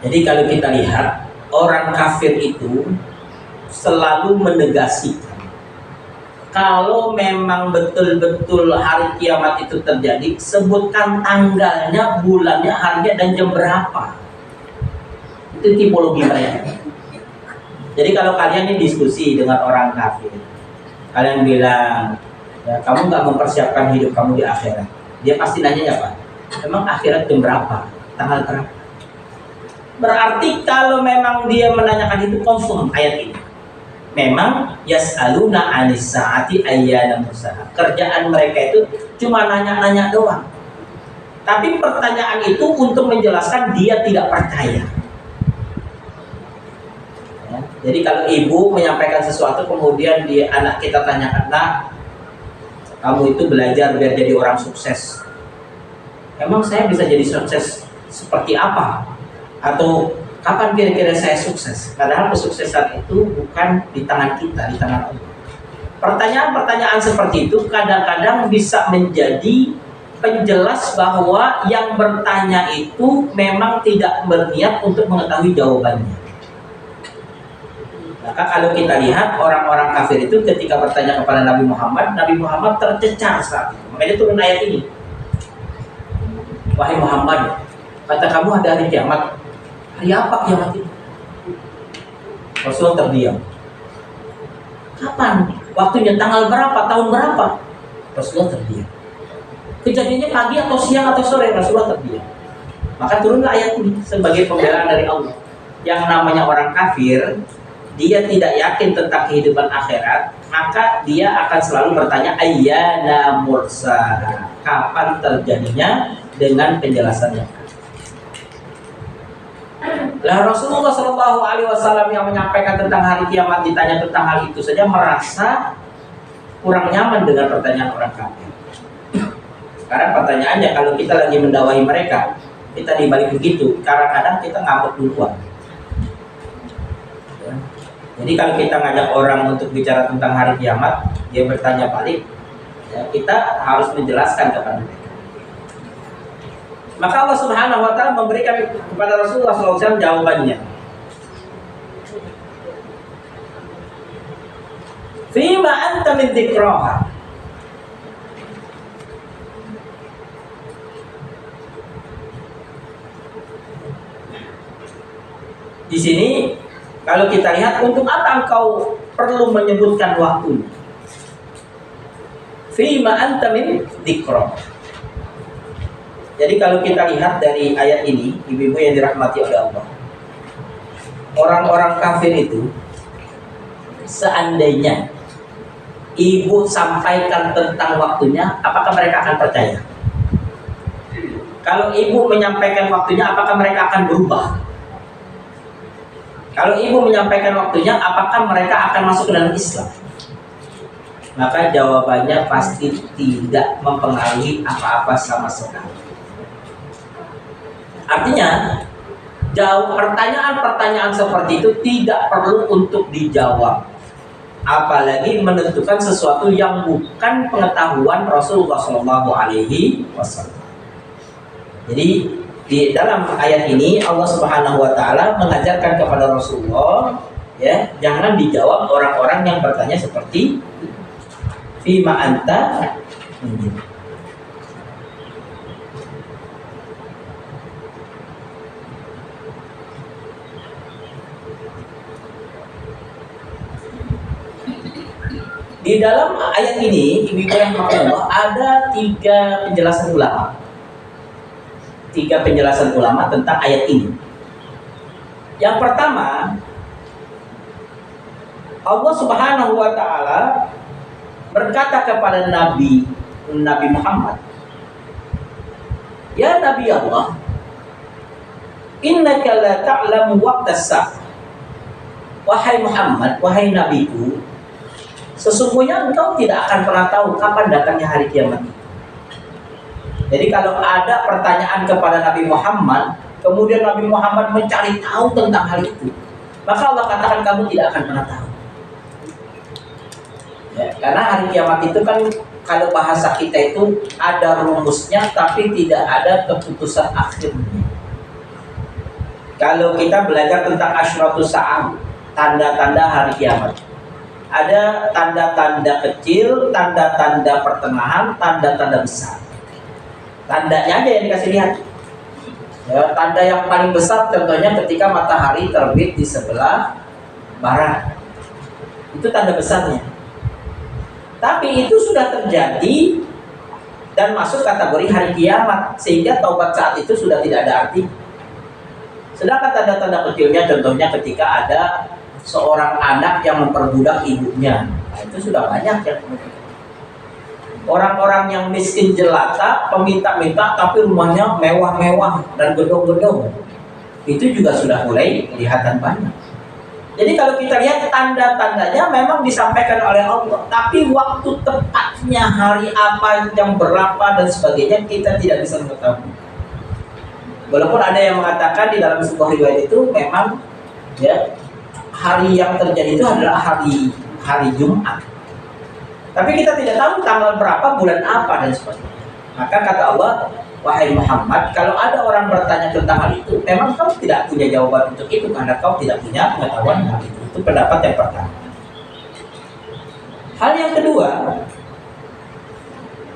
Jadi kalau kita lihat, orang kafir itu selalu menegasikan kalau memang betul-betul hari kiamat itu terjadi, sebutkan tanggalnya, bulannya, harinya, dan jam berapa. Itu tipologi mereka. Jadi kalau kalian ini diskusi dengan orang kafir, kalian bilang, ya, kamu nggak mempersiapkan hidup kamu di akhirat. Dia pasti nanya apa? Emang akhirat jam berapa? Tanggal berapa? Berarti kalau memang dia menanyakan itu confirm ayat ini. Memang yas'aluna 'anis sa'ati ayyana mursaha. Kerjaan mereka itu cuma nanya-nanya doang. Tapi pertanyaan itu untuk menjelaskan dia tidak percaya. Jadi kalau ibu menyampaikan sesuatu kemudian anak kita tanyakan, "Nak, kamu itu belajar biar jadi orang sukses. Emang saya bisa jadi sukses seperti apa? Atau kapan kira-kira saya sukses?" Padahal kesuksesan itu bukan di tangan kita, di tangan Allah. Pertanyaan-pertanyaan seperti itu kadang-kadang bisa menjadi penjelas bahwa yang bertanya itu memang tidak berniat untuk mengetahui jawabannya. Maka kalau kita lihat orang-orang kafir itu ketika bertanya kepada Nabi Muhammad tercecar saat itu. Makanya turun ayat ini. Wahai Muhammad, kata kamu ada hari kiamat. Hari apa kiamat itu? Rasulullah terdiam. Kapan? Waktunya tanggal berapa? Tahun berapa? Rasulullah terdiam. Kejadiannya pagi atau siang atau sore? Rasulullah terdiam. Maka turunlah ayat ini sebagai pembelaan dari Allah. Yang namanya orang kafir, dia tidak yakin tentang kehidupan akhirat, maka dia akan selalu bertanya ayyana mursaha, kapan terjadinya, dengan penjelasannya. Lah Rasulullah SAW yang menyampaikan tentang hari kiamat ditanya tentang hal itu saja merasa kurang nyaman dengan pertanyaan orang kafir. Sekarang pertanyaannya, kalau kita lagi mendakwahi mereka, kita dibalik begitu, kadang-kadang kita ngambek duluan. Jadi kalau kita ngajak orang untuk bicara tentang hari kiamat, dia bertanya balik, ya, kita harus menjelaskan kepada mereka. Maka Allah Subhanahu wa Ta'ala memberikan kepada Rasulullah SAW jawabannya. Fima anta min dzikraha. Di sini kalau kita lihat, untuk apa engkau perlu menyebutkan waktu? Fima anta min dzikraha. Jadi kalau kita lihat dari ayat ini, ibu-ibu yang dirahmati oleh Allah, orang-orang kafir itu, seandainya ibu sampaikan tentang waktunya, apakah mereka akan percaya? Kalau ibu menyampaikan waktunya, apakah mereka akan berubah? Kalau ibu menyampaikan waktunya, apakah mereka akan masuk ke dalam Islam? Maka jawabannya pasti tidak mempengaruhi apa-apa sama sekali. Artinya, pertanyaan-pertanyaan seperti itu tidak perlu untuk dijawab. Apalagi menentukan sesuatu yang bukan pengetahuan Rasulullah SAW. Jadi di dalam ayat ini Allah Subhanahu wa Ta'ala mengajarkan kepada Rasulullah, ya, jangan dijawab orang-orang yang bertanya seperti fima anta min. Di dalam ayat ini, ibu-ibu yang rahmatullah, ada tiga penjelasan ulama. Tiga penjelasan ulama tentang ayat ini. Yang pertama, Allah Subhanahu wa Ta'ala berkata kepada Nabi Muhammad, "Ya Nabi Allah, innaka la ta'lamu waqtas sa'ah." Wahai Muhammad, wahai Nabiku, sesungguhnya engkau tidak akan pernah tahu kapan datangnya hari kiamat. Jadi kalau ada pertanyaan kepada Nabi Muhammad, kemudian Nabi Muhammad mencari tahu tentang hal itu, maka Allah katakan kamu tidak akan pernah tahu. Ya, karena hari kiamat itu kan kalau bahasa kita itu ada rumusnya tapi tidak ada keputusan akhirnya. Kalau kita belajar tentang asyratus sa'ah, tanda-tanda hari kiamat, ada tanda-tanda kecil, tanda-tanda pertengahan, tanda-tanda besar. Tandanya aja yang dikasih lihat. Ya, tanda yang paling besar contohnya ketika matahari terbit di sebelah barat, itu tanda besarnya. Tapi itu sudah terjadi dan masuk kategori hari kiamat, sehingga taubat saat itu sudah tidak ada arti. Sedangkan tanda-tanda kecilnya contohnya ketika ada seorang anak yang memperbudak ibunya, nah, itu sudah banyak ya. Orang-orang yang miskin jelata, peminta-minta tapi rumahnya mewah-mewah dan gedung-gedung, itu juga sudah mulai kelihatan banyak. Jadi kalau kita lihat tanda-tandanya memang disampaikan oleh Allah, tapi waktu tepatnya hari apa, jam berapa dan sebagainya kita tidak bisa mengetahui. Walaupun ada yang mengatakan di dalam sebuah riwayat itu memang ya hari yang terjadi itu adalah hari Jumat. Tapi kita tidak tahu tanggal berapa, bulan apa dan sebagainya. Maka kata Allah, wahai Muhammad, kalau ada orang bertanya tentang hal itu, memang kau tidak punya jawaban untuk itu karena kau tidak punya pengetahuan hal itu. Itu pendapat yang pertama. Hal yang kedua,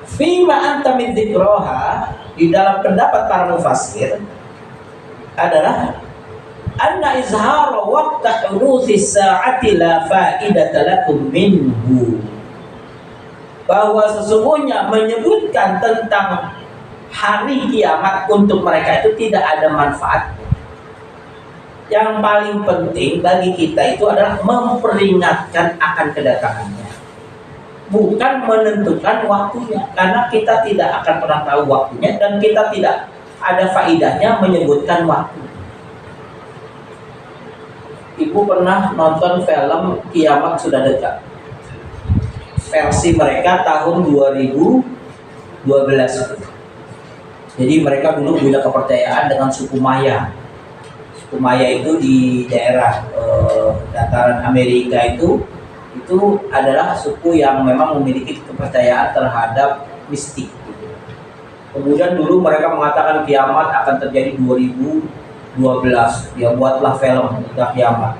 fima anta min dzikraha, di dalam pendapat para mufassir adalah anna izhara waqta huduthi sa'ati la fa'idata lakum minhu, bahwa sesungguhnya menyebutkan tentang hari kiamat untuk mereka itu tidak ada manfaat. Yang paling penting bagi kita itu adalah memperingatkan akan kedatangannya, bukan menentukan waktunya, karena kita tidak akan pernah tahu waktunya dan kita tidak ada faidahnya menyebutkan waktu. Ibu pernah nonton film Kiamat Sudah Dekat, versi mereka tahun 2012. Jadi mereka dulu punya kepercayaan dengan suku Maya. Suku Maya itu di daerah dataran Amerika itu adalah suku yang memang memiliki kepercayaan terhadap mistik. Kemudian dulu mereka mengatakan kiamat akan terjadi 2012. Dia buatlah film tentang kiamat.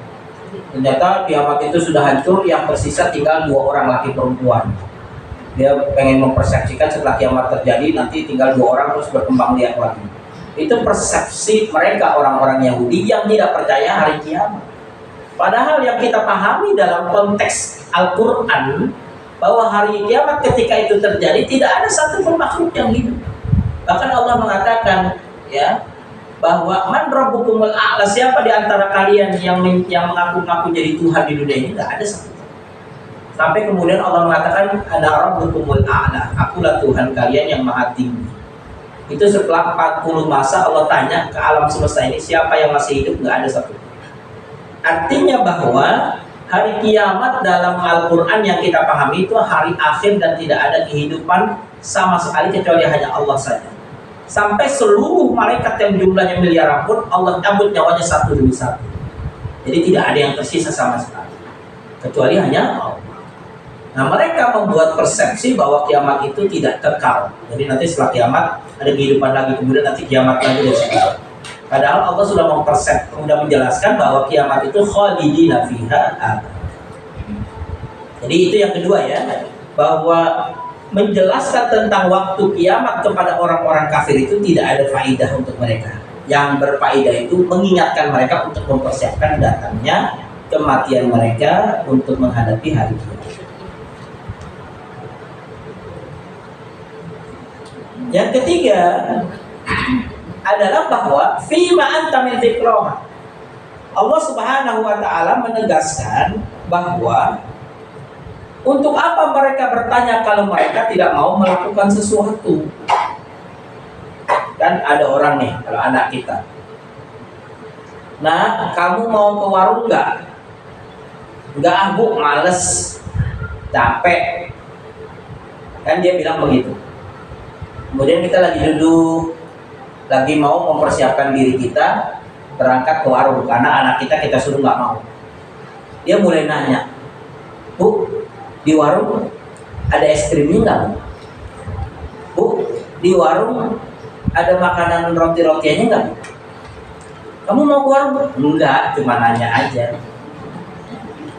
Ternyata kiamat itu sudah hancur, yang tersisa tinggal 2 orang laki perempuan. Dia pengen mempersepsikan setelah kiamat terjadi nanti tinggal 2 orang terus berkembang lihat lagi. Itu persepsi mereka orang-orang Yahudi yang tidak percaya hari kiamat. Padahal yang kita pahami dalam konteks Al-Quran, bahwa hari kiamat ketika itu terjadi tidak ada satupun makhluk yang hidup. Bahkan Allah mengatakan ya bahwa man rabbukumul a'la, siapa di antara kalian yang mengaku-ngaku jadi Tuhan di dunia ini, tidak ada satu. Sampai kemudian Allah mengatakan ana rabbukumul a'la, akulah Tuhan kalian yang maha tinggi. Itu setelah 40 masa Allah tanya ke alam semesta ini siapa yang masih hidup, nggak ada satu. Artinya bahwa hari kiamat dalam Al-Quran yang kita pahami itu hari akhir dan tidak ada kehidupan sama sekali kecuali hanya Allah saja. Sampai seluruh malaikat yang jumlahnya miliaran pun Allah cabut nyawanya satu demi satu. Jadi tidak ada yang tersisa sama sekali kecuali hanya Allah. Nah, mereka membuat persepsi bahwa kiamat itu tidak kekal. Jadi nanti setelah kiamat ada kehidupan lagi, kemudian nanti kiamat lagi dan sebagainya. Padahal Allah sudah sudah menjelaskan bahwa kiamat itu khalidina fiha abad. Jadi itu yang kedua ya, bahwa menjelaskan tentang waktu kiamat kepada orang-orang kafir itu tidak ada faidah untuk mereka. Yang berfaedah itu mengingatkan mereka untuk mempersiapkan datangnya kematian mereka untuk menghadapi hari kiamat. Yang ketiga adalah bahwa fima anta min dzikrah. Allah Subhanahu wa taala menegaskan bahwa Untuk apa mereka bertanya kalau mereka tidak mau melakukan sesuatu? Kan ada orang nih, kalau anak kita, nah kamu mau ke warung nggak? Nggak, ah bu, males, capek. Kan dia bilang begitu. Kemudian kita lagi duduk, lagi mau mempersiapkan diri kita berangkat ke warung karena anak kita suruh nggak mau. Dia mulai nanya, bu, di warung ada es krimnya nggak? Bu, di warung ada makanan roti-rotiannya nggak? Kamu mau ke warung? Enggak, cuma nanya aja.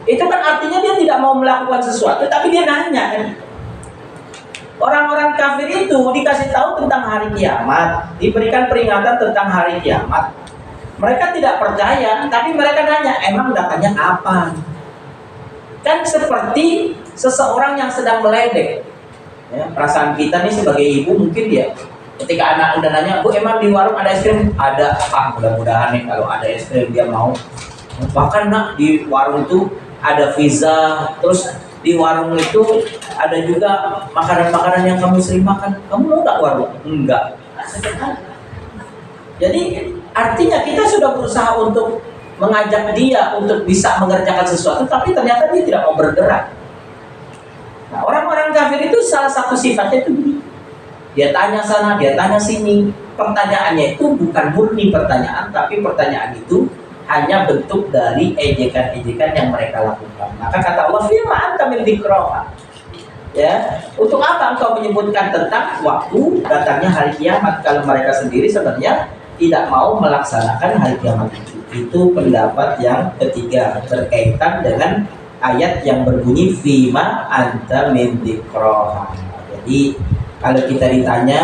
Itu kan artinya dia tidak mau melakukan sesuatu, tapi dia nanya kan. Orang-orang kafir itu dikasih tahu tentang hari kiamat, diberikan peringatan tentang hari kiamat. Mereka tidak percaya, tapi mereka nanya, emang datanya kapan? Kan seperti seseorang yang sedang meledek. Ya, perasaan kita nih sebagai ibu mungkin dia, ketika anak udah nanya, bu emang di warung ada es krim? Ada. Ah mudah-mudahan nih kalau ada es krim dia mau. Bahkan nak di warung itu ada pizza, terus di warung itu ada juga makanan-makanan yang kamu sering makan. Kamu mau nggak warung? Enggak. Jadi artinya kita sudah berusaha untuk mengajak dia untuk bisa mengerjakan sesuatu, tapi ternyata dia tidak mau bergerak. Nah, orang-orang kafir itu salah satu sifatnya itu begini. Dia tanya sana, dia tanya sini. Pertanyaannya itu bukan murni pertanyaan, tapi pertanyaan itu hanya bentuk dari ejekan-ejekan yang mereka lakukan. Maka kata Allah, "Fima anta min dzikrah." Ya, untuk apa engkau menyebutkan tentang waktu datangnya hari kiamat kalau mereka sendiri sebenarnya tidak mau melaksanakan hari kiamat itu. Itu pendapat yang ketiga berkaitan dengan ayat yang berbunyi fima anta min dzikrah. Jadi kalau kita ditanya,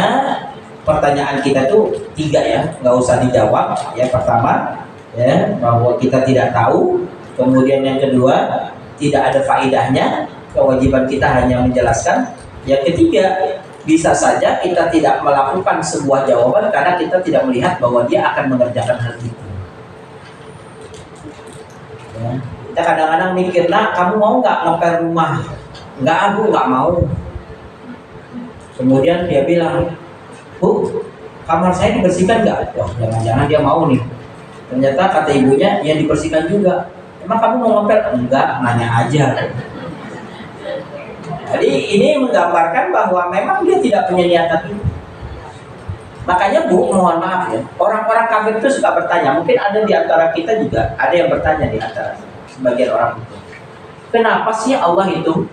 pertanyaan kita tuh 3 ya, nggak usah dijawab. Ya, pertama ya, bahwa kita tidak tahu. Kemudian yang kedua, tidak ada faedahnya, kewajiban kita hanya menjelaskan. Yang ketiga, bisa saja kita tidak melakukan sebuah jawaban karena kita tidak melihat bahwa dia akan mengerjakan hal itu. Ya, kita kadang-kadang mikir, nah kamu mau nggak ngepel rumah? Nggak, aku nggak mau. Kemudian dia bilang, bu, kamar saya dibersihkan nggak? Wah, jangan-jangan dia mau nih. Ternyata kata ibunya, ya dibersihkan juga. Emang kamu mau ngepel? Enggak, nanya aja. Jadi ini menggambarkan bahwa memang dia tidak punya niatan itu. Makanya bu, mohon maaf ya, orang-orang kafir itu suka bertanya. Mungkin ada di antara kita juga, ada yang bertanya di antara sebagian orang itu. Kenapa sih Allah itu,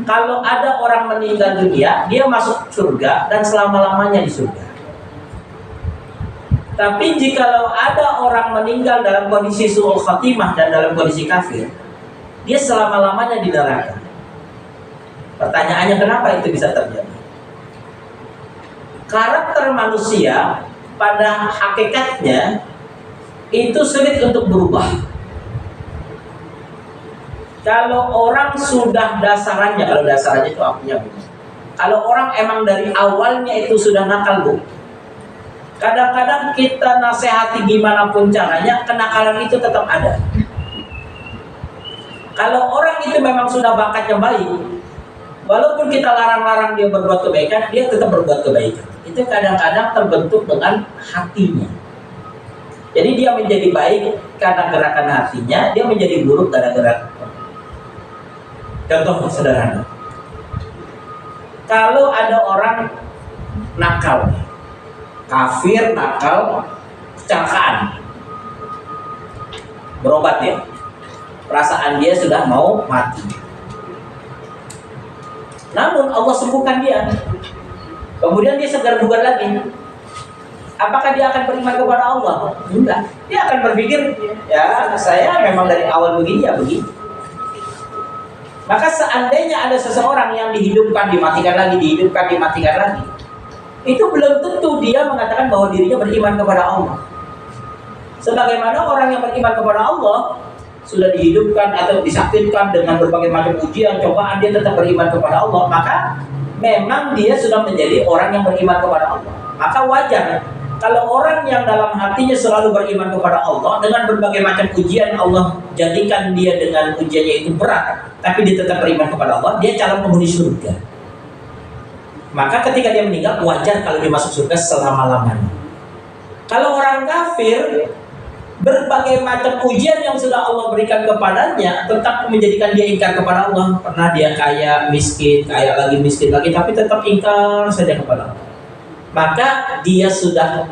kalau ada orang meninggal dunia, dia masuk surga dan selama-lamanya di surga. Tapi jikalau ada orang meninggal dalam kondisi su'ul khatimah dan dalam kondisi kafir, dia selama-lamanya di neraka. Pertanyaannya, kenapa itu bisa terjadi? Karakter manusia pada hakikatnya itu sulit untuk berubah. Kalau orang sudah dasarannya, kalau dasarannya itu artinya begini. Kalau orang emang dari awalnya itu sudah nakal, bu, kadang-kadang kita nasihati gimana pun caranya, kenakalan itu tetap ada. Kalau orang itu memang sudah bakatnya baik, walaupun kita larang-larang dia berbuat kebaikan, dia tetap berbuat kebaikan. Itu kadang-kadang terbentuk dengan hatinya. Jadi dia menjadi baik karena gerakan hatinya, dia menjadi buruk karena gerakan. Contoh sederhana. Kalau ada orang nakal, kafir, nakal, kecelakaan, berobat dia, perasaan dia sudah mau mati. Namun Allah sembuhkan dia. Kemudian dia segar bugar lagi. Apakah dia akan beriman kepada Allah? Enggak. Dia akan berpikir, ya saya memang dari awal begini ya begini. Maka seandainya ada seseorang yang dihidupkan, dimatikan lagi, dihidupkan, dimatikan lagi, itu belum tentu dia mengatakan bahwa dirinya beriman kepada Allah. Sebagaimana orang yang beriman kepada Allah sudah dihidupkan atau disakitkan dengan berbagai macam ujian, cobaan, dia tetap beriman kepada Allah, maka memang dia sudah menjadi orang yang beriman kepada Allah. Maka wajar Kalau orang yang dalam hatinya selalu beriman kepada Allah, dengan berbagai macam ujian Allah jadikan dia dengan ujiannya itu berat, tapi dia tetap beriman kepada Allah, dia calon penghuni surga. Maka ketika dia meninggal, wajar kalau dia masuk surga selama-lamanya. Kalau orang kafir, berbagai macam ujian yang sudah Allah berikan kepadanya tetap menjadikan dia ingkar kepada Allah. Pernah dia kaya, miskin, kaya lagi, miskin lagi, tapi tetap ingkar saja kepada Allah. Maka dia sudah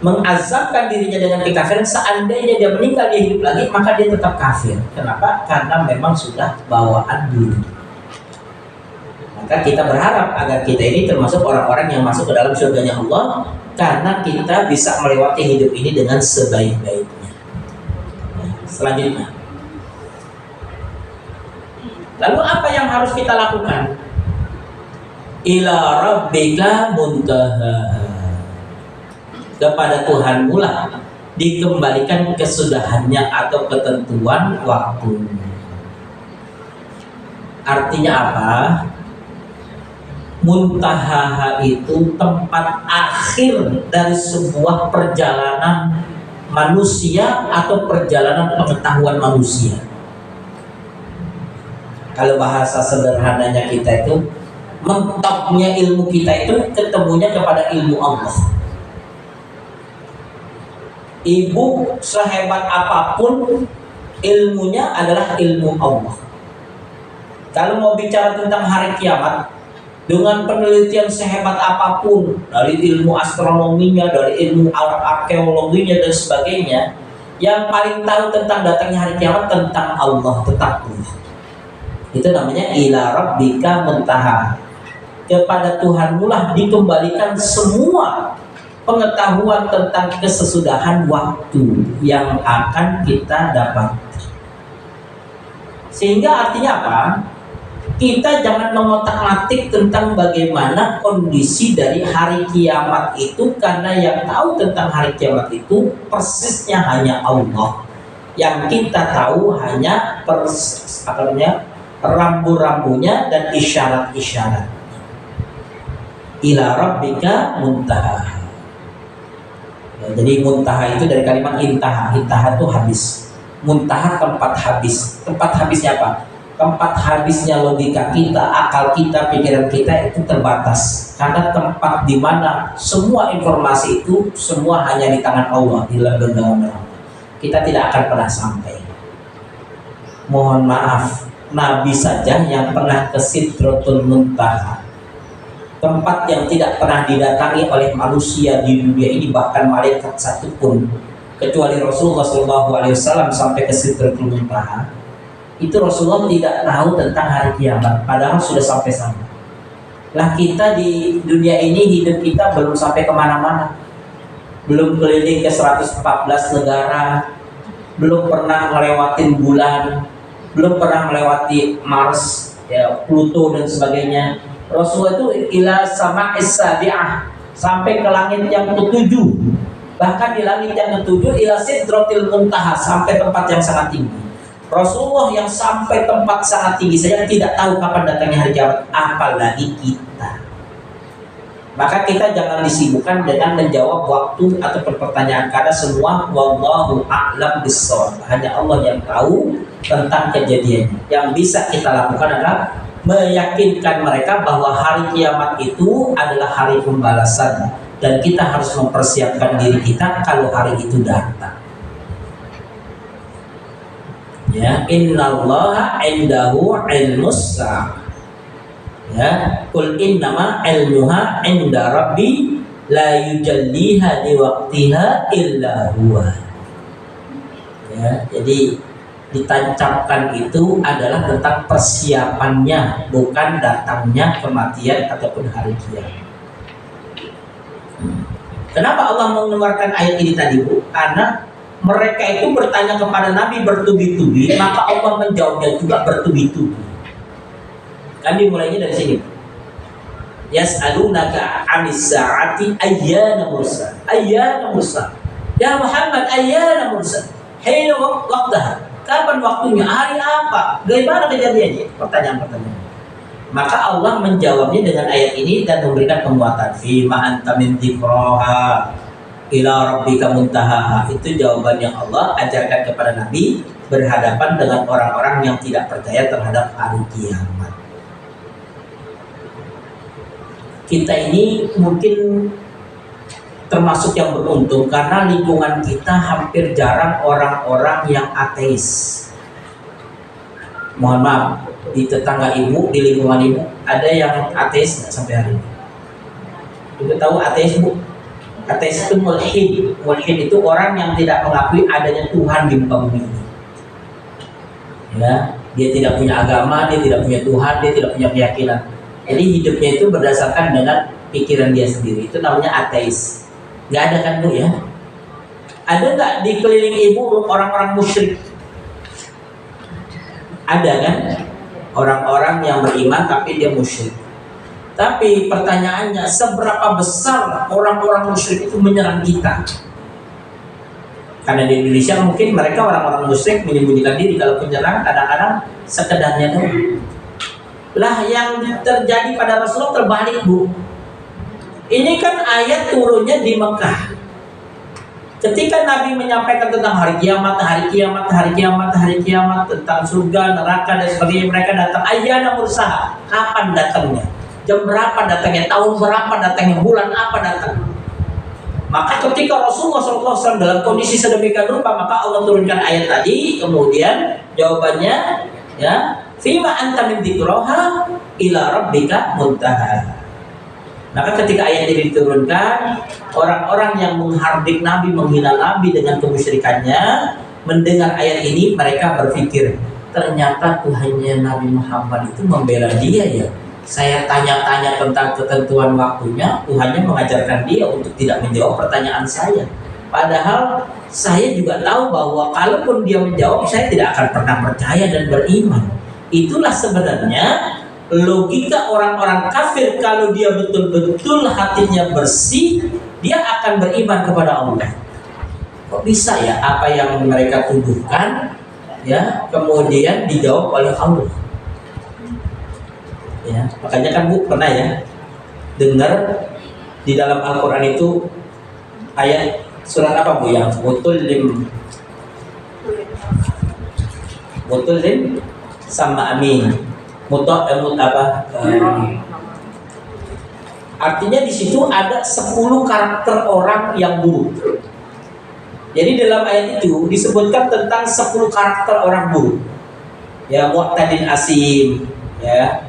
mengazabkan dirinya dengan kekafiran. Seandainya dia meninggal, dia hidup lagi, maka dia tetap kafir. Kenapa? Karena memang sudah bawaan diri. Maka kita berharap agar kita ini termasuk orang-orang yang masuk ke dalam surganya Allah, karena kita bisa melewati hidup ini dengan sebaik-baiknya. Selanjutnya, lalu apa yang harus kita lakukan? Ila rabbika muntaha, kepada Tuhanmu lah dikembalikan kesudahannya atau ketentuan waktunya. Artinya apa? Muntaha itu tempat akhir dari sebuah perjalanan manusia atau perjalanan pengetahuan manusia. Kalau bahasa sederhananya kita itu, mentoknya ilmu kita itu ketemunya kepada ilmu Allah. Ibu sehebat apapun, ilmunya adalah ilmu Allah. Kalau mau bicara tentang hari kiamat, dengan penelitian sehebat apapun, dari ilmu astronominya, dari ilmu arkeologinya dan sebagainya, yang paling tahu tentang datangnya hari kiamat tentang Allah, tetap Allah. Itu namanya ila rabbika muntaha, kepada Tuhanmu lah dikembalikan semua pengetahuan tentang kesesudahan waktu yang akan kita dapat. Sehingga artinya apa? Kita jangan mengotak-atik tentang bagaimana kondisi dari hari kiamat itu, karena yang tahu tentang hari kiamat itu persisnya hanya Allah. Yang kita tahu hanya rambu-rambunya dan isyarat-isyarat. Ila rabbika muntaha. Ya, jadi muntaha itu dari kalimat intaha. Intaha itu habis. Muntaha tempat habis. Tempat habisnya apa? Tempat habisnya logika kita, akal kita, pikiran kita itu terbatas. Karena tempat di mana semua informasi itu semua hanya di tangan Allah, di dalam genggaman Allah. Kita tidak akan pernah sampai. Mohon maaf, Nabi saja yang pernah ke Sidratul Muntaha, tempat yang tidak pernah didatangi oleh manusia di dunia ini, bahkan malaikat satupun, kecuali Rasulullah SAW sampai ke Sidratul Muntaha. Itu Rasulullah tidak tahu tentang hari kiamat, padahal sudah sampai sana. Lah kita di dunia ini, hidup kita belum sampai kemana-mana, belum keliling ke 114 negara, belum pernah ngelewatin bulan, belum pernah melewati Mars, ya, Pluto dan sebagainya. Rasulullah itu ila sama'is sabi'ah, sampai ke langit yang ketujuh. Bahkan di langit yang ketujuh ila sidratil muntaha, sampai tempat yang sangat tinggi. Rasulullah yang sampai tempat sangat tinggi saja tidak tahu kapan datangnya hari kiamat, apalagi kita. Maka kita jangan disibukkan dengan menjawab waktu atau pertanyaan, karena semua wallahu a'lam bissawab. Hanya Allah yang tahu tentang kejadiannya. Yang bisa kita lakukan adalah meyakinkan mereka bahwa hari kiamat itu adalah hari pembalasan, dan kita harus mempersiapkan diri kita kalau hari itu datang. Ya, innallaha indahu ilmus sa'ah. Ya, qul innama ilmuha inda rabbi la yujalliha liwaqtiha illa huwa. Ya, jadi ditancapkan itu adalah tentang persiapannya, bukan datangnya kematian ataupun hari kiamat. Kenapa Allah mengeluarkan ayat ini tadi, Bu? Karena mereka itu bertanya kepada Nabi bertubi-tubi, maka Allah menjawabnya juga bertubi-tubi. Kan dimulainya dari sini. Yas'alunaka 'anis sa'ati ayyana mursa. Ayyana mursa. Ya Muhammad, ayyana mursa. Hina waqtaha. Kapan waktunya? Hari apa? Bagaimana kejadiannya? Pertanyaan-pertanyaan. Maka Allah menjawabnya dengan ayat ini dan memberikan penguatan. Fima anta min dzikraha. ila rabbika muntahaha. Itu jawaban yang Allah ajarkan kepada Nabi berhadapan dengan orang-orang yang tidak percaya terhadap hari kiamat. Kita ini mungkin termasuk yang beruntung karena lingkungan kita hampir jarang orang-orang yang ateis. Mohon maaf, di tetangga ibu, di lingkungan ibu ada yang ateis nggak sampai hari ini? Ibu tahu ateis, Bu? Ateis itu mulhid. Mulhid itu orang yang tidak mengakui adanya Tuhan di muka bumi ini. Ya, dia tidak punya agama, dia tidak punya Tuhan, dia tidak punya keyakinan. Jadi hidupnya itu berdasarkan dengan pikiran dia sendiri. Itu namanya ateis. Nggak ada kan, Bu, ya? Ada nggak di keliling ibu orang-orang musyrik? Ada kan? Orang-orang yang beriman tapi dia musyrik. Tapi pertanyaannya, seberapa besar orang-orang musyrik itu menyerang kita? Karena di Indonesia mungkin mereka orang-orang musyrik menyembunyikan diri. Kalau penyerang kadang-kadang sekedarnya doang. Lah yang terjadi pada Rasulullah terbalik, Bu. Ini kan ayat turunnya di Mekah. Ketika Nabi menyampaikan tentang hari kiamat, tentang surga, neraka dan sebagainya, mereka datang. Ayyana mursaha, kapan datangnya? Jam berapa datangnya? Tahun berapa datangnya? Bulan apa datang? Maka ketika Rasulullah SAW dalam kondisi sedemikian rupa, maka Allah turunkan ayat tadi. Kemudian jawabannya, ya, fima anta min dzikraha ila rabbika muntaha. Maka ketika ayat ini diturunkan, orang-orang yang menghardik Nabi, menghina Nabi dengan kemusyrikannya, mendengar ayat ini mereka berpikir, ternyata Tuhannya Nabi Muhammad itu membela dia ya. Saya tanya-tanya tentang ketentuan waktunya, Tuhannya mengajarkan dia untuk tidak menjawab pertanyaan saya. Padahal saya juga tahu bahwa kalaupun dia menjawab, saya tidak akan pernah percaya dan beriman. Itulah sebenarnya logika orang-orang kafir. Kalau dia betul-betul hatinya bersih, dia akan beriman kepada Allah. Kok bisa ya apa yang mereka tuduhkan, ya, kemudian dijawab oleh Allah? Ya, makanya kan Bu pernah ya dengar di dalam Al-Quran itu ayat surat apa, Bu, yang Mutullim sama amin. Artinya di situ ada 10 karakter orang yang buruk. Jadi dalam ayat itu disebutkan tentang 10 karakter orang buruk. Ya, mu'tadin asim, ya.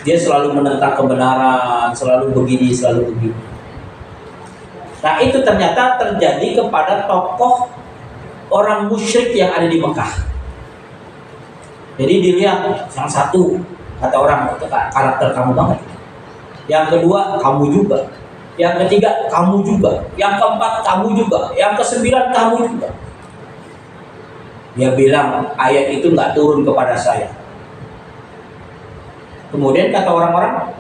Dia selalu menentang kebenaran, selalu begini, selalu begini. Nah, itu ternyata terjadi kepada tokoh orang musyrik yang ada di Mekah. Jadi dilihat yang satu, kata orang, itu karakter kamu banget. Yang kedua, kamu juga. Yang ketiga, kamu juga. Yang keempat, kamu juga. Yang kesembilan, kamu juga. Dia bilang, ayat itu nggak turun kepada saya. Kemudian kata orang-orang,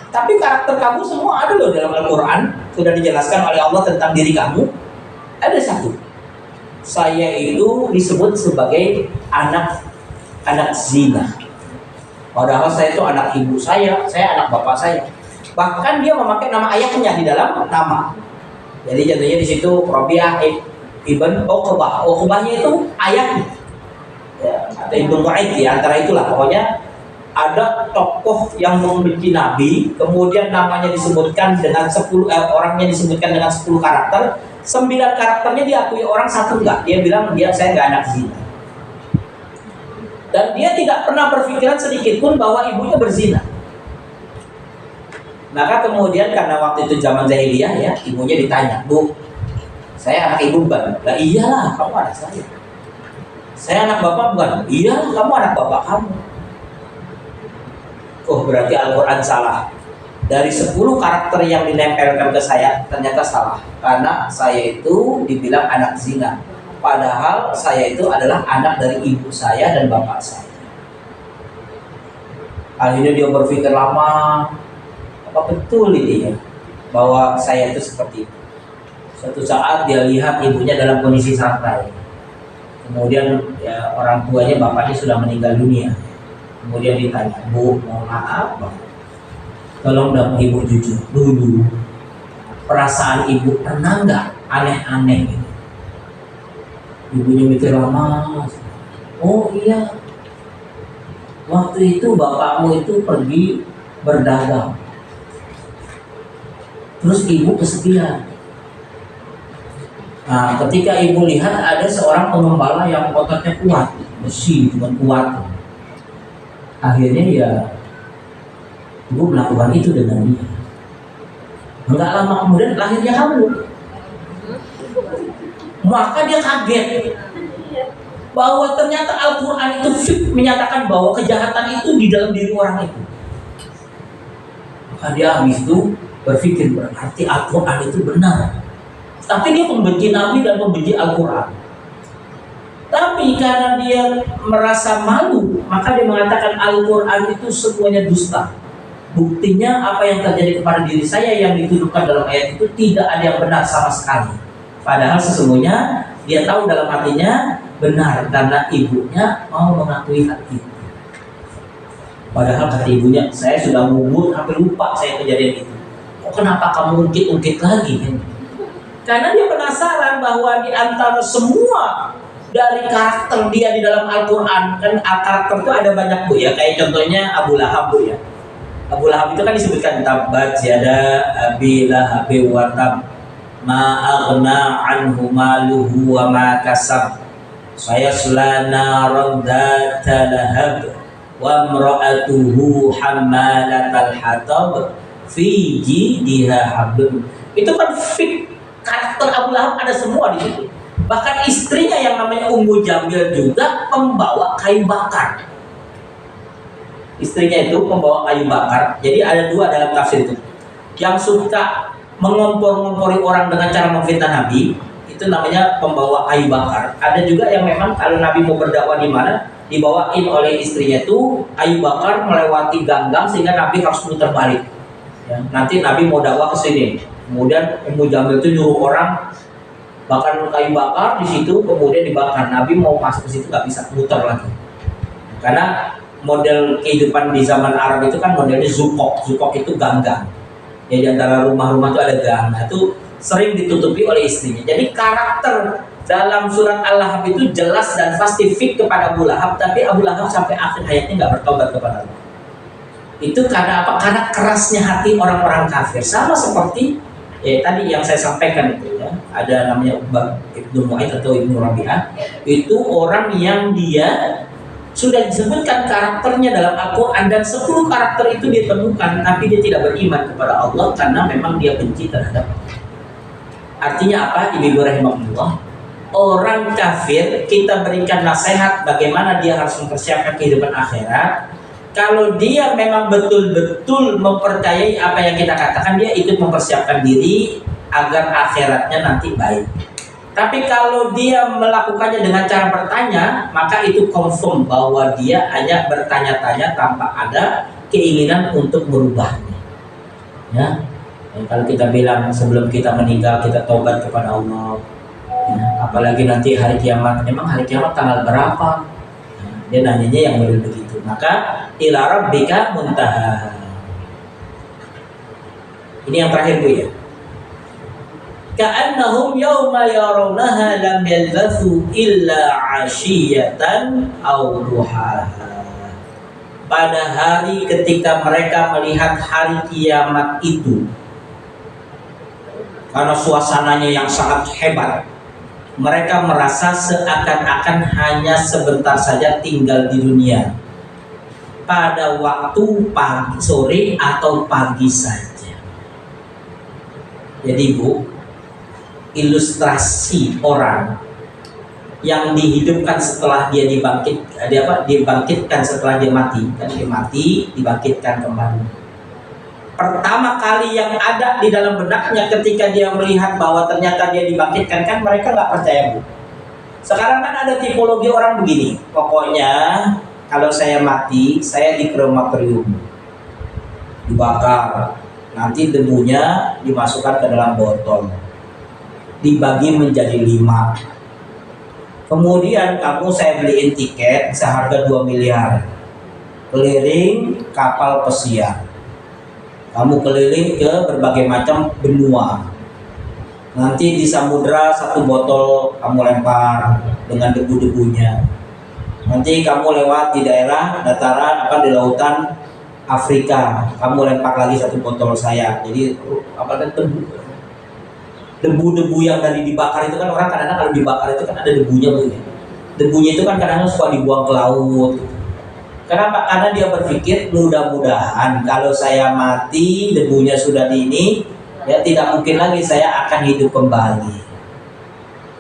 tapi karakter kamu semua ada loh dalam Al-Quran. Sudah dijelaskan oleh Allah tentang diri kamu. Ada satu. Saya itu disebut sebagai anak zina. Padahal saya itu anak ibu saya anak bapak saya. Bahkan dia memakai nama ayahnya di dalam nama. Jadi jadinya di situ Rabi'ah ibn Uqbah. Uqbahnya itu ayahnya. Ya, atau Ibnu Mu'aid, ya, antara itulah. Pokoknya ada tokoh yang membenci Nabi, kemudian namanya disebutkan dengan 10 orangnya disebutkan dengan 10 karakter. 9 karakternya diakui orang, satu enggak. Dia bilang saya enggak anak zina. Dan dia tidak pernah berpikiran sedikit pun bahwa ibunya berzina. Maka kemudian karena waktu itu zaman jahiliyah, ya, ibunya ditanya, Bu, saya anak ibu bukan? Lah iyalah, kamu anak saya. Saya anak bapak bukan? Iyalah, kamu anak bapak kamu. Oh, berarti Al-Quran salah. Dari 10 karakter yang dinempelkan ke saya, ternyata salah. Karena saya itu dibilang anak zina. Padahal saya itu adalah anak dari ibu saya dan bapak saya. Akhirnya dia berpikir lama, apa betul ini ya, bahwa saya itu seperti itu. Suatu saat dia lihat ibunya dalam kondisi santai. Kemudian ya, orang tuanya, bapaknya sudah meninggal dunia. Kemudian ditanya, Bu, mohon maaf, Bang, tolong dong ibu jujur dulu. perasaan ibu pernah nggak aneh-aneh gitu? Ibunya mikir lama. Oh iya, waktu itu bapakmu itu pergi berdagang. Terus ibu kesepian. Nah, ketika ibu lihat ada seorang pengembala yang ototnya kuat, besi cuma kuat. Akhirnya ya ibu melakukan itu dengan dia. Enggak lama kemudian lahirnya kamu. Maka dia kaget bahwa ternyata Al-Quran itu menyatakan bahwa kejahatan itu di dalam diri orang itu. Maka dia habis itu berpikir berarti Al-Quran itu benar. Tapi dia membenci Nabi dan membenci Al-Quran. Tapi karena dia merasa malu, maka dia mengatakan Al-Quran itu semuanya dusta. Buktinya apa yang terjadi kepada diri saya yang dituduhkan dalam ayat itu tidak ada yang benar sama sekali. Padahal sesungguhnya dia tahu dalam hatinya benar karena ibunya mau mengakui hal itu. Padahal kata ibunya, saya sudah ngubur, hampir lupa saya kejadian itu. Kok kenapa kamu ungkit-ungkit lagi? Karena dia penasaran bahwa di antara semua dari karakter dia di dalam Al-Quran, kan karakter itu ada banyak bu ya, kayak contohnya Abu Lahab bu ya. Abu Lahab itu kan disebutkan tabbat yada abi lahab wa tab ma aghna anhu maluhu wa ma kasab sayasla naran dzata lahab wa imra'atuhu hammalatal hatab fi jidha hablum. Itu kan fik karakter Abu Lahab ada semua di situ. Bahkan istrinya yang namanya Ummu Jamil juga pembawa kayu bakar. Istrinya itu pembawa kayu bakar. Jadi ada dua dalam tafsir itu. Yang suka mengompor-ngompori orang dengan cara memfitnah Nabi, itu namanya pembawa kayu bakar. Ada juga yang memang kalau Nabi mau berdakwah di mana, dibawain oleh istrinya itu kayu bakar melewati ganggang sehingga Nabi harus putar balik. Ya, nanti Nabi mau dakwah ke sini. Kemudian Ummu Jamil itu nyuruh orang bakar kayu bakar di situ, kemudian dibakar. Nabi mau masuk ke situ nggak bisa muter lagi. Karena model kehidupan di zaman Arab itu kan modelnya zukok. Zukok itu ganggang. Ya, di antara rumah-rumah itu ada gang. Nah, itu sering ditutupi oleh istrinya. Jadi karakter dalam surat Al-Lahab itu jelas dan pasti fik kepada Abu Lahab, tapi Abu Lahab sampai akhir hayatnya nggak bertobat kepada Allah. Itu karena apa? Karena kerasnya hati orang-orang kafir. Sama seperti tadi yang saya sampaikan itu ya. Ada namanya Ibnu Mu'aid atau Ibnu Rabi'ah. Itu orang yang dia sudah disebutkan karakternya dalam Al-Quran dan 10 karakter itu dia temukan, tapi dia tidak beriman kepada Allah karena memang dia benci terhadap Allah. Artinya apa? Ibu rahimahullah, orang kafir kita berikan nasihat bagaimana dia harus mempersiapkan kehidupan akhirat. Kalau dia memang betul-betul mempercayai apa yang kita katakan, dia ikut mempersiapkan diri agar akhiratnya nanti baik. Tapi kalau dia melakukannya dengan cara bertanya, maka itu confirm bahwa dia hanya bertanya-tanya tanpa ada keinginan untuk merubahnya. Ya, kalau kita bilang sebelum kita meninggal kita taubat kepada Allah, ya, apalagi nanti hari kiamat, memang hari kiamat tanggal berapa? Ya, dia nanyanya yang model begitu. Maka ila rabbika muntaha. Ini yang terakhir Bu ya. Ka'annahum yawma yarawnaha lam yalbathu illa 'ashiyatan aw duhaha. Pada hari ketika mereka melihat hari kiamat itu, karena suasananya yang sangat hebat, mereka merasa seakan-akan hanya sebentar saja tinggal di dunia. Pada waktu pagi, sore atau pagi saja. Jadi Bu, ilustrasi orang yang dihidupkan setelah dia dibangkitkan setelah dia mati, kan dia mati dibangkitkan kembali. Pertama kali yang ada di dalam benaknya ketika dia melihat bahwa ternyata dia dibangkitkan, kan mereka nggak percaya Bu. Sekarang kan ada tipologi orang begini, pokoknya kalau saya mati saya di krematorium, dibakar, nanti debunya dimasukkan ke dalam botol, dibagi menjadi 5. Kemudian kamu saya beliin tiket seharga 2 miliar. Keliling kapal pesiar. Kamu keliling ke berbagai macam benua. Nanti di samudra 1 botol kamu lempar dengan debu-debunya. Nanti kamu lewat di daerah dataran di lautan Afrika, kamu lempar lagi 1 botol saya. Jadi debu-debu yang dari dibakar itu kan, orang kadang-kadang kalau dibakar itu kan ada debunya Bu ya. Debunya itu kan kadang-kadang suka dibuang ke laut. Kenapa? Karena dia berpikir mudah-mudahan kalau saya mati debunya sudah di ini, ya tidak mungkin lagi saya akan hidup kembali.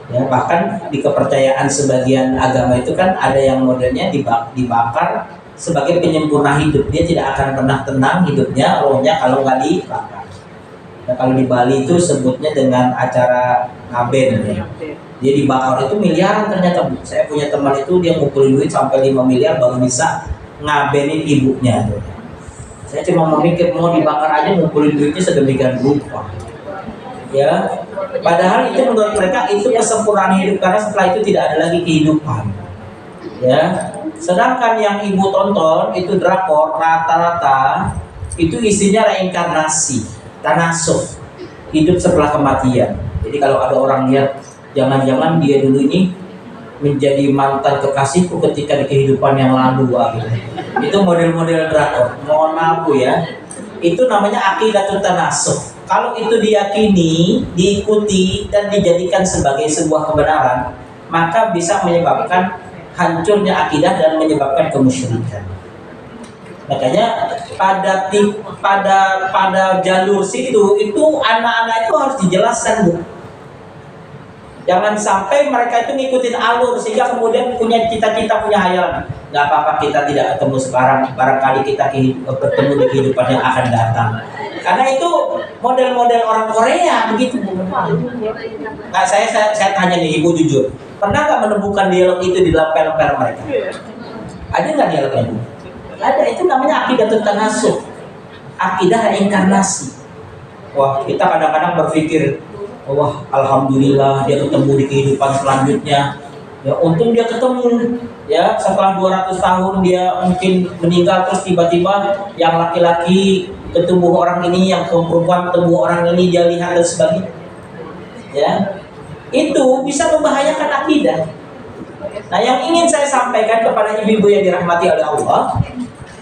Ya, bahkan di kepercayaan sebagian agama itu kan ada yang modelnya dibakar sebagai penyempurna hidup. Dia tidak akan pernah tenang hidupnya, rohnya kalau nggak dibakar. Nah, kalau di Bali itu sebutnya dengan acara ngaben ya. Dia dibakar itu miliaran ternyata Bu. Saya punya teman itu dia ngumpulin duit sampai 5 miliar baru bisa ngabenin ibunya tuh. Saya cuma memikir mau dibakar aja ngumpulin duitnya sedemikian rupa. Ya, padahal itu menurut mereka itu kesempurnaan hidup karena setelah itu tidak ada lagi kehidupan. Ya, sedangkan yang ibu tonton itu drakor rata-rata itu isinya reinkarnasi, tanasuh, hidup setelah kematian. Jadi kalau ada orang lihat jangan-jangan dia dulu ini menjadi mantan kekasihku ketika di kehidupan yang lalu gitu. Itu model-model drakor. Mohon maaf Bu ya. Itu namanya aqidatut tanasuh. Kalau itu diyakini, diikuti dan dijadikan sebagai sebuah kebenaran, maka bisa menyebabkan hancurnya akidah dan menyebabkan kemusyrikan. Makanya pada jalur situ itu anak-anak itu harus dijelaskan Bu. Jangan sampai mereka itu ngikutin alur sehingga kemudian punya cita-cita, punya hayalan. Gak apa-apa kita tidak ketemu sekarang, barangkali kita bertemu di kehidupan yang akan datang. Karena itu model-model orang Korea begitu. Nah, saya tanya nih Ibu jujur, pernah nggak menemukan dialog itu di dalam film-film mereka? Ada nggak dialognya Bu? Ada. Itu namanya aqidatut tanasuh, akidah reinkarnasi. Wah, kita kadang-kadang berpikir, wah alhamdulillah dia ketemu di kehidupan selanjutnya. Ya untung dia ketemu. Ya setelah 200 tahun dia mungkin meninggal, terus tiba-tiba yang laki-laki ketemu orang ini, yang perempuan ketemu orang ini, dia lihat dan sebagainya. Ya, itu bisa membahayakan akidah. Nah, yang ingin saya sampaikan kepada ibu-ibu yang dirahmati oleh Allah,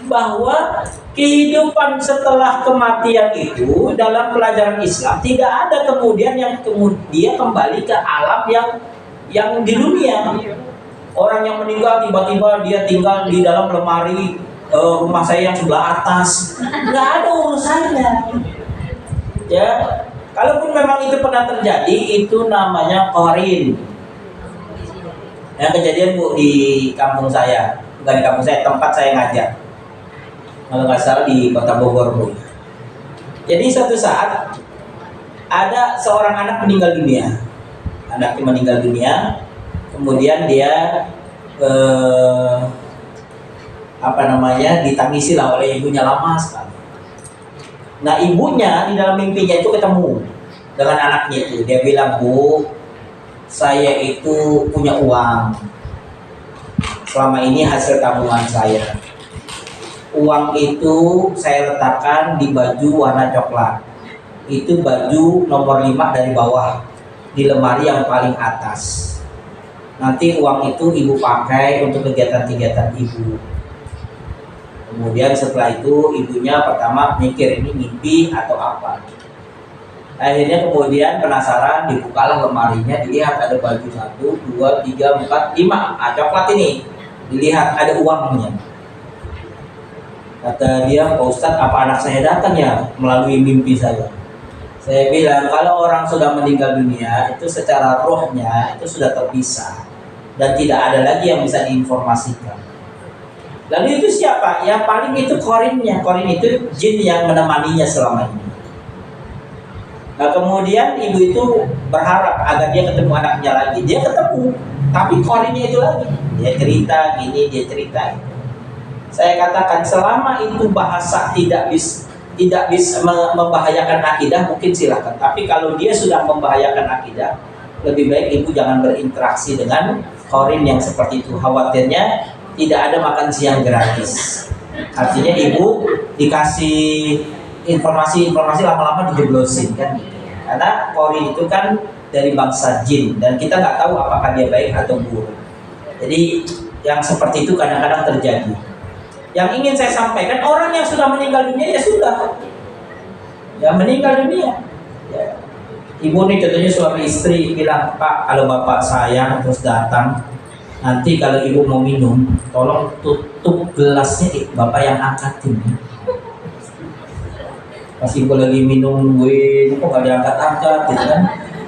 bahwa kehidupan setelah kematian itu dalam pelajaran Islam tidak ada kemudian yang kemudian kembali ke alam yang di dunia. Orang yang meninggal tiba-tiba dia tinggal di dalam lemari rumah saya yang sebelah atas, nggak ada urusannya. Ya, kalaupun memang itu pernah terjadi, itu namanya qarin. Yang kejadian Bu di kampung saya, bukan di kampung saya, tempat saya ngajar. Kalau nggak salah di Kota Bogor Bu. Jadi suatu saat ada seorang anak meninggal dunia. Anaknya meninggal dunia, kemudian dia ditangisi lah oleh ibunya lama sekali. Nah ibunya di dalam mimpinya itu ketemu dengan anaknya itu. Dia bilang, Bu, saya itu punya uang. Selama ini hasil tabungan saya. Uang itu saya letakkan di baju warna coklat. Itu baju nomor 5 dari bawah, di lemari yang paling atas. Nanti uang itu ibu pakai untuk kegiatan-kegiatan ibu. Kemudian setelah itu ibunya pertama mikir ini mimpi atau apa. Akhirnya kemudian penasaran, dibukalah lemarinya, dilihat ada baju 1, 2, 3, 4, 5 coklat ini. Dilihat ada uangnya. Kata dia, Pak Ustadz, apa anak saya datang ya melalui mimpi saya? Saya bilang, kalau orang sudah meninggal dunia, itu secara rohnya itu sudah terpisah. Dan tidak ada lagi yang bisa diinformasikan. Lalu itu siapa? Ya paling itu korinnya. Korin itu jin yang menemaninya selama ini. Nah kemudian ibu itu berharap agar dia ketemu anaknya lagi. Dia ketemu, tapi korinnya itu lagi. Dia cerita gini, dia cerita itu. Saya katakan selama itu bahasa tidak bisa membahayakan akidah, mungkin silakan. Tapi kalau dia sudah membahayakan akidah, lebih baik ibu jangan berinteraksi dengan korin yang seperti itu. Khawatirnya tidak ada makan siang gratis. Artinya ibu dikasih informasi lama-lama dijeblosin kan. Karena korin itu kan dari bangsa jin dan kita nggak tahu apakah dia baik atau buruk. Jadi yang seperti itu kadang-kadang terjadi. Yang ingin saya sampaikan, orang yang sudah meninggal dunia ya sudah, ya meninggal dunia. Ya. Ibu nih contohnya suami istri bilang, Pak, kalau bapak saya terus datang, nanti kalau ibu mau minum, tolong tutup gelasnya, bapak yang angkatin. Pas ibu lagi minum, kok gak diangkat-angkat gitu kan?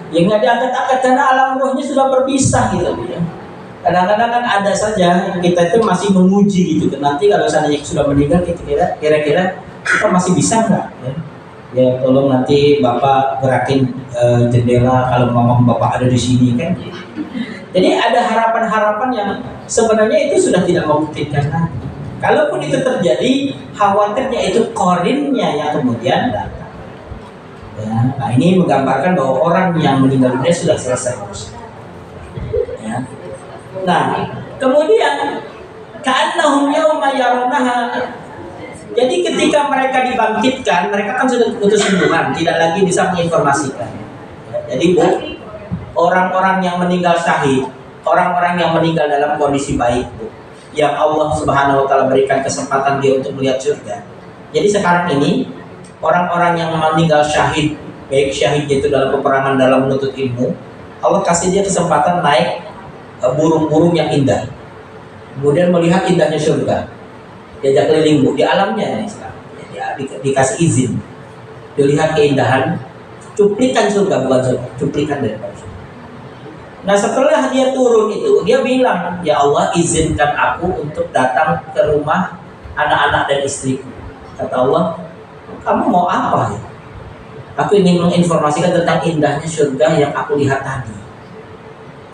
Ya nggak diangkat-angkat karena alam rohnya sudah berpisah gitu ya. Kadang-kadang kan ada saja kita itu masih menguji gitu kan. Nanti kalau seandainya sudah meninggal, kira-kira kita masih bisa nggak? Ya tolong nanti bapak gerakin jendela kalau mama bapak ada di sini kan. Jadi ada harapan-harapan yang sebenarnya itu sudah tidak memungkinkan lagi. Kalaupun itu terjadi, khawatirnya itu korinnya yang kemudian datang. Ya, nah ini menggambarkan bahwa orang yang meninggal dunia sudah selesai. Ya. Nah, kemudian ka'annahum yauma yarawnaha. Jadi ketika mereka dibangkitkan, mereka kan sudah putus hubungan, tidak lagi bisa menginformasikan. Jadi Bu, orang-orang yang meninggal syahid, orang-orang yang meninggal dalam kondisi baik, Bu, yang Allah Subhanahu wa taala berikan kesempatan dia untuk melihat surga. Jadi sekarang ini orang-orang yang meninggal syahid, baik syahidnya itu dalam peperangan, dalam menuntut ilmu, Allah kasih dia kesempatan naik burung-burung yang indah, kemudian melihat indahnya surga, diajak keliling Bu di alamnya nih sekarang, dikasih izin, dilihat keindahan, cuplikan surga, bukan surga, cuplikan dari surga. Nah setelah dia turun itu, dia bilang, ya Allah izinkan aku untuk datang ke rumah anak-anak dan istriku. Kata Allah, kamu mau apa ya? Aku ingin menginformasikan tentang indahnya surga yang aku lihat tadi.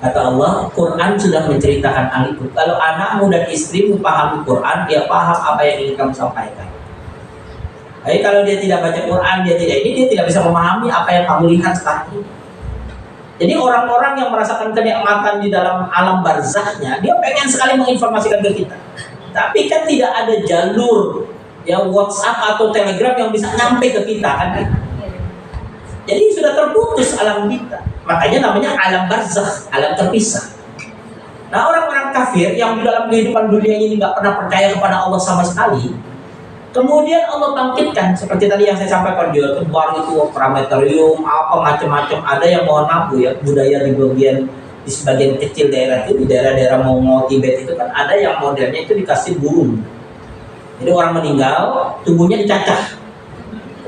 Kata Allah, Quran sudah menceritakan hal itu. Kalau anakmu dan istrimu paham Quran, dia paham apa yang ingin kamu sampaikan. Tapi kalau dia tidak baca Quran, dia tidak bisa memahami apa yang kamu lihat tadi. Jadi orang-orang yang merasakan kenikmatan di dalam alam barzahnya, dia pengen sekali menginformasikan ke kita. Tapi kan tidak ada jalur ya WhatsApp atau Telegram yang bisa nyampe ke kita kan. Jadi sudah terputus alam kita. Makanya namanya alam barzakh, alam terpisah. Nah orang-orang kafir yang di dalam kehidupan dunia ini nggak pernah percaya kepada Allah sama sekali, kemudian Allah bangkitkan seperti tadi yang saya sampaikan, dia terbang itu planetarium apa macam-macam. Ada yang mohon maaf ya, budaya di sebagian kecil daerah itu, di daerah-daerah Mongol, Tibet itu kan ada yang modelnya itu dikasih burung. Jadi orang meninggal, tubuhnya dicacah,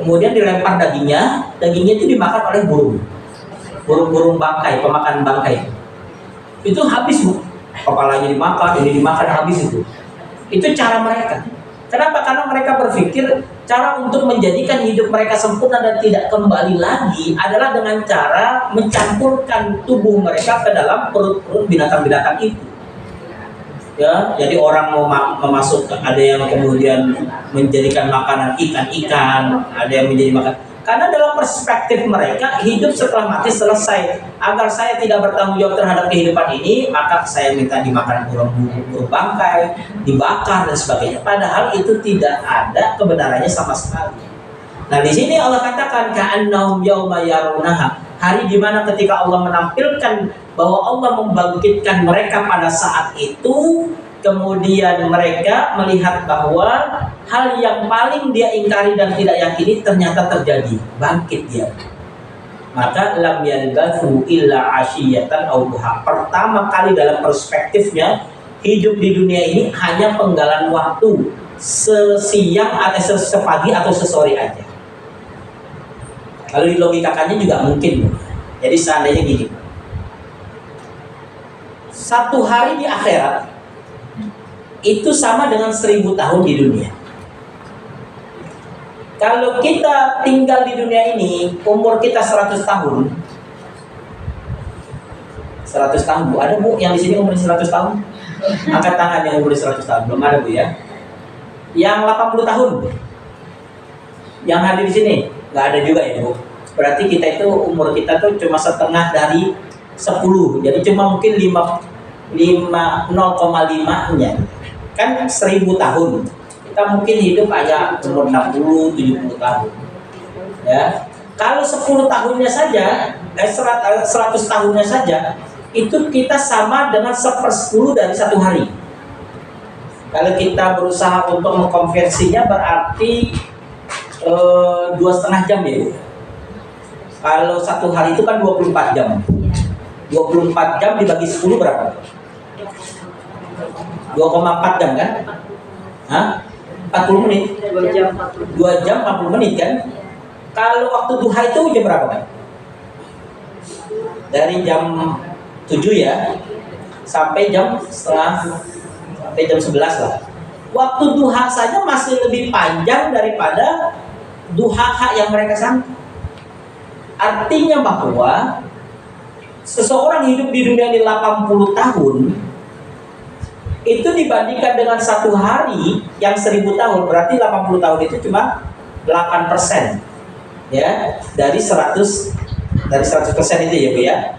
kemudian dilempar dagingnya itu dimakan oleh burung bangkai, pemakan bangkai. Itu habis Bu, kepalanya dimakan, ini dimakan, habis itu. Itu cara mereka. Kenapa? Karena mereka berpikir cara untuk menjadikan hidup mereka sempurna dan tidak kembali lagi adalah dengan cara mencampurkan tubuh mereka ke dalam perut-perut binatang-binatang itu. Ya, jadi orang mau masuk, ada yang kemudian menjadikan makanan ikan-ikan, ada yang menjadi makan. Karena dalam perspektif mereka hidup setelah mati selesai. Agar saya tidak bertanggung jawab terhadap kehidupan ini, maka saya minta dimakan burung bangkai, dibakar dan sebagainya. Padahal itu tidak ada kebenarannya sama sekali. Nah di sini Allah katakan ka'annahum yauma yarawnaha, hari di mana ketika Allah menampilkan bahwa Allah membangkitkan mereka pada saat itu, kemudian mereka melihat bahwa hal yang paling dia ingkari dan tidak yakini ternyata terjadi, bangkit dia. Maka lam yalbathu illa ashiyatan aw duha. Pertama kali dalam perspektifnya hidup di dunia ini hanya penggalan waktu, sesiang atau sepagi atau sesore aja. Kalau dilogikakannya juga mungkin. Jadi seandainya gini, satu hari di akhirat itu sama dengan 1000 tahun di dunia. Kalau kita tinggal di dunia ini, umur kita 100 tahun. 100 tahun Bu, ada Bu yang di sini umurnya 100 tahun? Angkat tangan yang umurnya 100 tahun, belum ada Bu ya. Yang 80 tahun, yang hadir di sini, nggak ada juga ya Bu. Berarti kita itu umur kita tuh cuma setengah dari 10, jadi cuma mungkin 0,5-nya. Kan 1000 tahun. Kita mungkin hidup hanya umur 60-70 tahun. Ya. Kalau 10 tahunnya saja, 100 tahunnya saja, itu kita sama dengan 1/10 dari satu hari. Kalau kita berusaha untuk mengkonversinya berarti 2,5 jam ya. Kalau satu hari itu kan 24 jam. 24 jam dibagi 10 berapa? 2,4 jam kan? Hah? 40 menit? 2 jam 40 menit kan? Kalau waktu duha itu jam berapa kan? Dari jam 7 ya sampai jam 11 lah. Waktu duha saja masih lebih panjang daripada duha yang mereka sangka. Artinya bahwa seseorang hidup di dunia ini 80 tahun itu dibandingkan dengan satu hari yang 1000 tahun, berarti 80 tahun itu cuma 8% ya dari 100% itu ya Bu ya.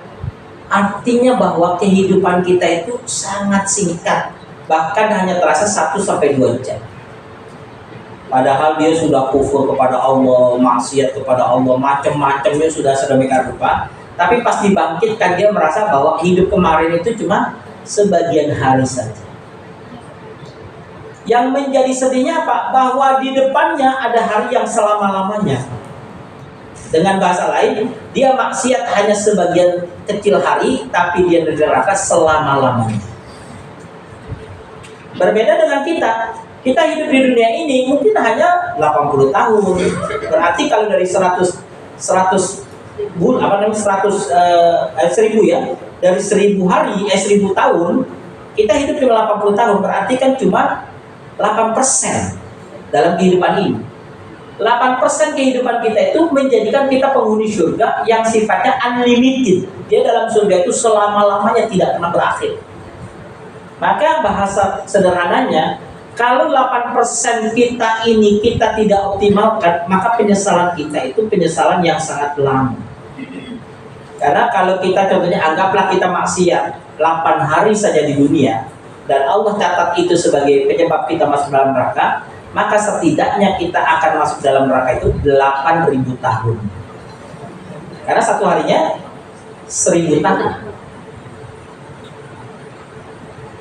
Artinya bahwa kehidupan kita itu sangat singkat, bahkan hanya terasa 1-2 jam. Padahal dia sudah kufur kepada Allah, maksiat kepada Allah, macam-macamnya sudah sedemikian rupa. Tapi pas dibangkitkan dia merasa bahwa hidup kemarin itu cuma sebagian hari saja. Yang menjadi sedihnya apa? Bahwa di depannya ada hari yang selama-lamanya. Dengan bahasa lain, dia maksiat hanya sebagian kecil hari, tapi dia di neraka selama-lamanya. Berbeda dengan kita hidup di dunia ini mungkin hanya 80 tahun. Berarti kalau dari 100 1000 ya, dari 1000 hari 1000 tahun kita hidup cuma 80 tahun, berarti kan cuma 8% dalam kehidupan ini. 8% kehidupan kita itu menjadikan kita penghuni surga yang sifatnya unlimited. Dia dalam surga itu selama-lamanya tidak pernah berakhir. Maka bahasa sederhananya, kalau 8% kita ini kita tidak optimalkan, maka penyesalan kita itu penyesalan yang sangat lama. Karena kalau kita contohnya anggaplah kita maksiat 8 hari saja di dunia dan Allah catat itu sebagai penyebab kita masuk dalam neraka, maka setidaknya kita akan masuk dalam neraka itu 8.000 tahun. Karena satu harinya 1000 tahun.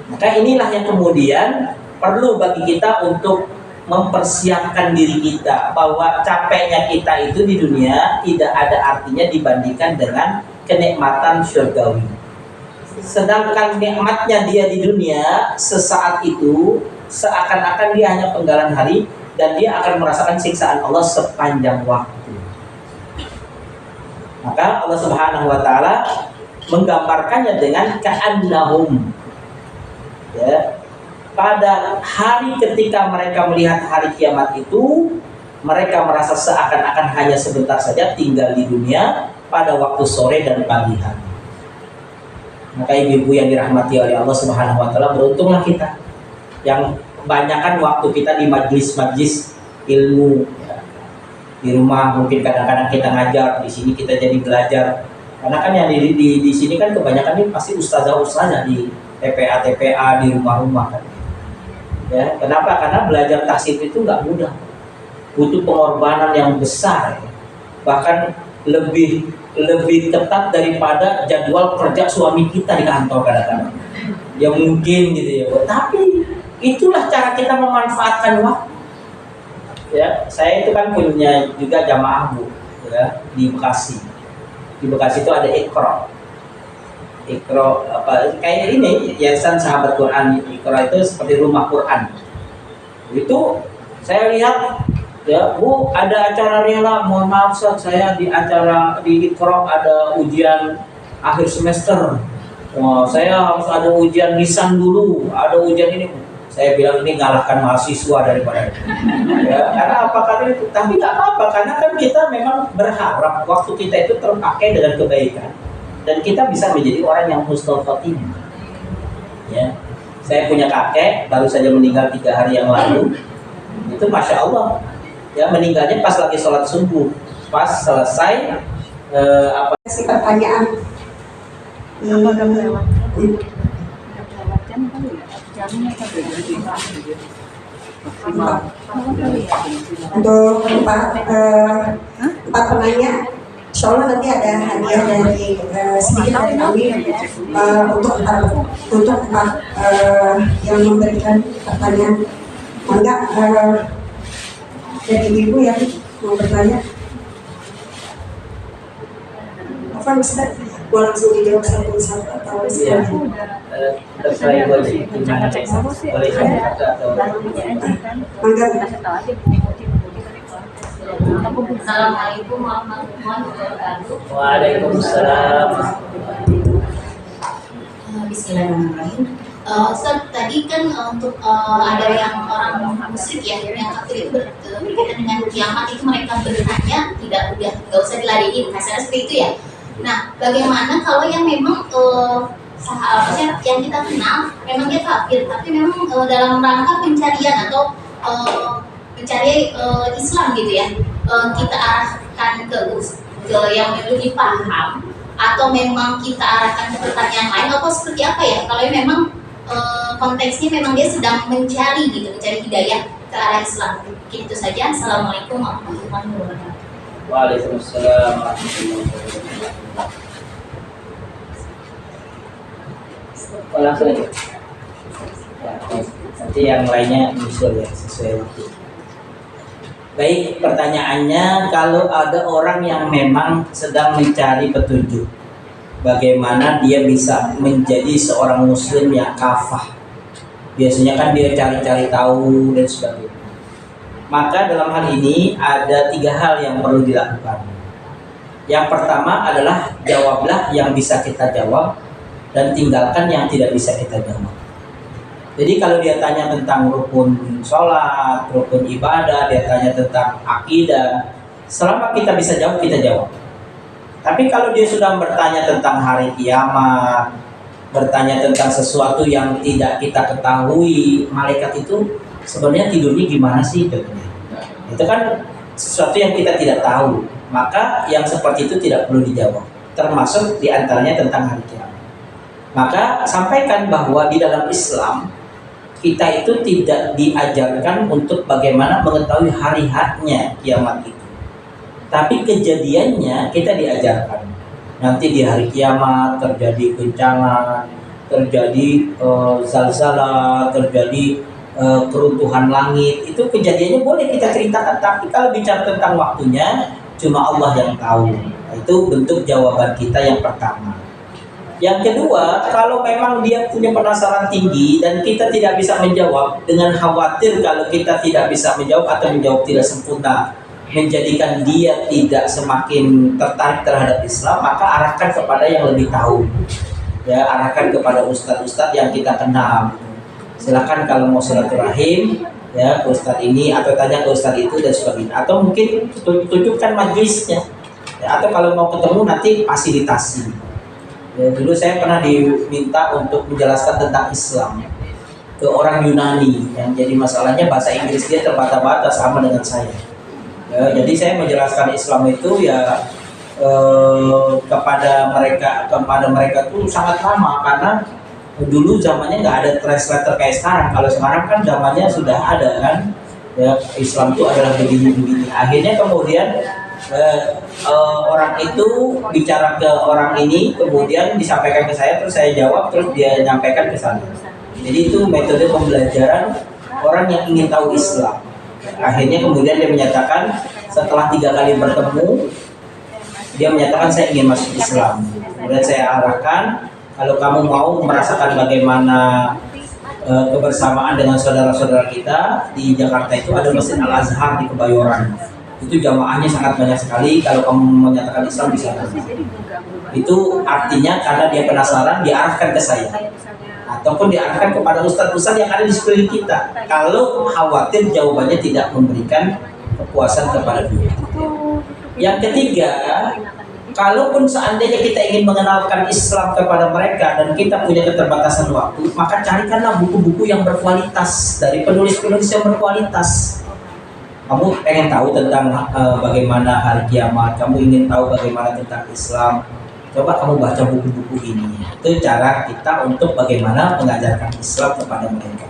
Maka inilah yang kemudian perlu bagi kita untuk mempersiapkan diri kita bahwa capeknya kita itu di dunia tidak ada artinya dibandingkan dengan kenikmatan syurgawi. Sedangkan nikmatnya dia di dunia sesaat itu seakan-akan dia hanya penggalan hari dan dia akan merasakan siksaan Allah sepanjang waktu. Maka Allah Subhanahu wa taala menggambarkannya dengan ka'annahum, ya, pada hari ketika mereka melihat hari kiamat itu, mereka merasa seakan-akan hanya sebentar saja tinggal di dunia pada waktu sore dan pagi hari. Maka ibu-ibu yang dirahmati oleh Allah Subhanahu wa taala, beruntunglah kita yang kebanyakan waktu kita di majlis-majlis ilmu, ya. Di rumah mungkin kadang-kadang kita ngajar, di sini kita jadi belajar. Karena kan yang di sini kan kebanyakan ini pasti ustazah-ustazah di TPA di rumah-rumah kan. Ya, kenapa? Karena belajar tahsin itu nggak mudah, butuh pengorbanan yang besar, ya. Bahkan lebih ketat daripada jadwal kerja suami kita di kantor kadang-kadang. Ya mungkin gitu ya, tapi itulah cara kita memanfaatkan waktu. Ya, saya itu kan punya juga jamaah Bu, ya, di Bekasi. Di Bekasi itu ada Iqra apa kayak ini Yayasan Sahabat Quran. Iqra itu seperti rumah Quran. Itu saya lihat ya Bu, ada acara rela, mohon maaf Ustaz, saya di acara di Iqra ada ujian akhir semester. Saya harus ada ujian lisan dulu, ada ujian ini. Saya bilang ini ngalahkan mahasiswa daripada itu. Ya, karena apa kali itu? Tapi nggak apa-apa, karena kan kita memang berharap waktu kita itu terpakai dengan kebaikan. Dan kita bisa menjadi orang yang husnul khotimah. Ya, saya punya kakek baru saja meninggal 3 hari yang lalu. Itu masya Allah, ya meninggalnya pas lagi sholat subuh, pas selesai Kasih pertanyaan. Apakah lewat jam kali ya? Jamnya kan Untuk empat penanya, insya Allah nanti ada hadiah dari sedikit dari kami untuk empat yang memberikan pertanyaan. Enggak dari ibu yang mau bertanya. Apa Ustaz? Mau langsung dijawab satu-satu atau Iya. Terserah ibu aja. Gimana? Boleh saya kata atau Enggak. Assalamualaikum warahmatullahi wabarakatuh. Waalaikumsalam. Bismillahirrahmanirrahim. Ustaz, tadi kan untuk ada yang orang musyrik ya, yang kafir itu berkaitan dengan kiamat itu mereka bertanya nggak usah diladenin, kasarnya seperti itu ya. Nah, bagaimana kalau yang memang sahabatnya yang kita kenal memang dia kafir, tapi memang dalam rangka pencarian atau mencari Islam gitu ya, kita arahkan ke yang lebih paham, atau memang kita arahkan ke pertanyaan lain, atau seperti apa ya? Kalau memang konteksnya memang dia sedang mencari hidayah ke arah Islam. Gitu saja. Assalamualaikum warahmatullahi wabarakatuh. Waalaikumsalam warahmatullahi wabarakatuh. Langsung aja. Ya, nanti yang lainnya nyusul ya sesuai waktu. Baik, pertanyaannya, kalau ada orang yang memang sedang mencari petunjuk, bagaimana dia bisa menjadi seorang muslim yang kafah? Biasanya kan dia cari-cari tahu dan sebagainya. Maka dalam hal ini ada 3 hal yang perlu dilakukan. Yang pertama adalah jawablah yang bisa kita jawab dan tinggalkan yang tidak bisa kita jawab. Jadi kalau dia tanya tentang rukun sholat, rukun ibadah, dia tanya tentang akidah, selama kita bisa jawab, kita jawab. Tapi kalau dia sudah bertanya tentang hari kiamat, bertanya tentang sesuatu yang tidak kita ketahui, malaikat itu sebenarnya tidurnya gimana sih? Itu kan sesuatu yang kita tidak tahu. Maka yang seperti itu tidak perlu dijawab. Termasuk diantaranya tentang hari kiamat. Maka sampaikan bahwa di dalam Islam kita itu tidak diajarkan untuk bagaimana mengetahui hari-harinya kiamat itu. Tapi kejadiannya kita diajarkan. Nanti di hari kiamat terjadi goncangan, terjadi zalzalah, terjadi keruntuhan langit. Itu kejadiannya boleh kita ceritakan. Tapi kalau bicara tentang waktunya, cuma Allah yang tahu. Itu bentuk jawaban kita yang pertama. Yang kedua, kalau memang dia punya penasaran tinggi dan kita tidak bisa menjawab, dengan khawatir kalau kita tidak bisa menjawab atau menjawab tidak sempurna, menjadikan dia tidak semakin tertarik terhadap Islam, maka arahkan kepada yang lebih tahu. Ya, arahkan kepada ustadz-ustadz yang kita kenal. Silakan kalau mau silaturahim, ya ke ustadz ini atau tanya ke ustadz itu dan sebagainya. Atau mungkin tunjukkan majelisnya. Ya, atau kalau mau ketemu nanti fasilitasi. Ya, dulu saya pernah diminta untuk menjelaskan tentang Islam ke orang Yunani, yang jadi masalahnya bahasa Inggris dia terbata-bata sama dengan saya. Ya, jadi saya menjelaskan Islam itu ya kepada mereka tuh sangat lama, karena dulu zamannya nggak ada translator kayak sekarang. Kalau sekarang kan zamannya sudah ada kan, ya Islam itu adalah begini-begini. Akhirnya kemudian orang itu bicara ke orang ini, kemudian disampaikan ke saya, terus saya jawab, terus dia nyampaikan ke sana. Jadi itu metode pembelajaran orang yang ingin tahu Islam. Akhirnya kemudian dia menyatakan setelah 3 kali bertemu, dia menyatakan saya ingin masuk Islam. Kemudian saya arahkan, kalau kamu mau merasakan bagaimana kebersamaan dengan saudara-saudara kita di Jakarta, itu ada Masjid Al-Azhar di Kebayoran. Itu jamaahnya sangat banyak sekali. Kalau kamu menyatakan Islam di sana, itu artinya karena dia penasaran, diarahkan ke saya ataupun diarahkan kepada ustadz-ustadz yang ada di sekeliling kita. Kalau khawatir jawabannya tidak memberikan kepuasan kepada dia. Yang ketiga, kalaupun seandainya kita ingin mengenalkan Islam kepada mereka dan kita punya keterbatasan waktu, maka carikanlah buku-buku yang berkualitas dari penulis-penulis yang berkualitas. Kamu pengen tahu tentang bagaimana hari kiamat, kamu ingin tahu bagaimana tentang Islam, coba kamu baca buku-buku ini. Itu cara kita untuk bagaimana mengajarkan Islam kepada mereka.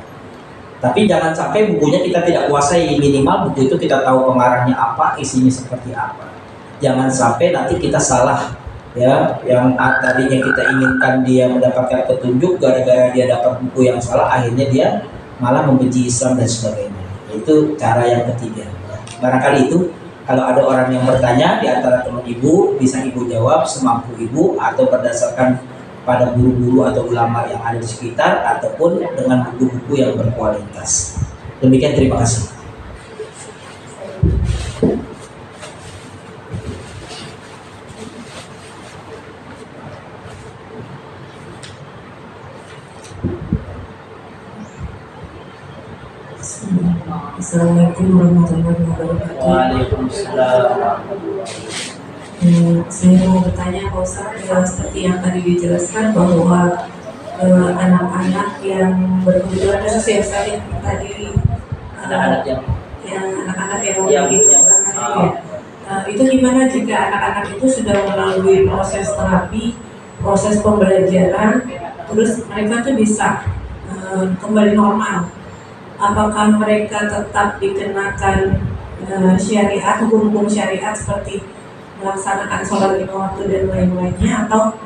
Tapi jangan sampai bukunya kita tidak kuasai, minimal buku itu kita tahu pengarangnya apa, isinya seperti apa. Jangan sampai nanti kita salah, ya, yang tadinya kita inginkan dia mendapatkan petunjuk, gara-gara dia dapat buku yang salah, akhirnya dia malah membenci Islam dan sebagainya. Itu cara yang ketiga. Barangkali itu, kalau ada orang yang bertanya di antara teman ibu, bisa ibu jawab semampu ibu atau berdasarkan pada guru-guru atau ulama yang ada di sekitar, ataupun dengan buku-buku yang berkualitas. Demikian, terima kasih. Assalamualaikum warahmatullahi wabarakatuh. Waalaikumsalam. Saya mau bertanya Pak Ustadz, seperti yang tadi dijelaskan bahwa anak-anak yang berkebutuhan khusus ya Ustadz, yang tadi Anak-anak yang anak-anak yang Yang- itu gimana jika anak-anak itu sudah melalui proses terapi, proses pembelajaran, terus mereka tuh bisa kembali normal? Apakah mereka tetap dikenakan syariat, hukum-hukum syariat seperti melaksanakan sholat lima waktu dan lain-lainnya, atau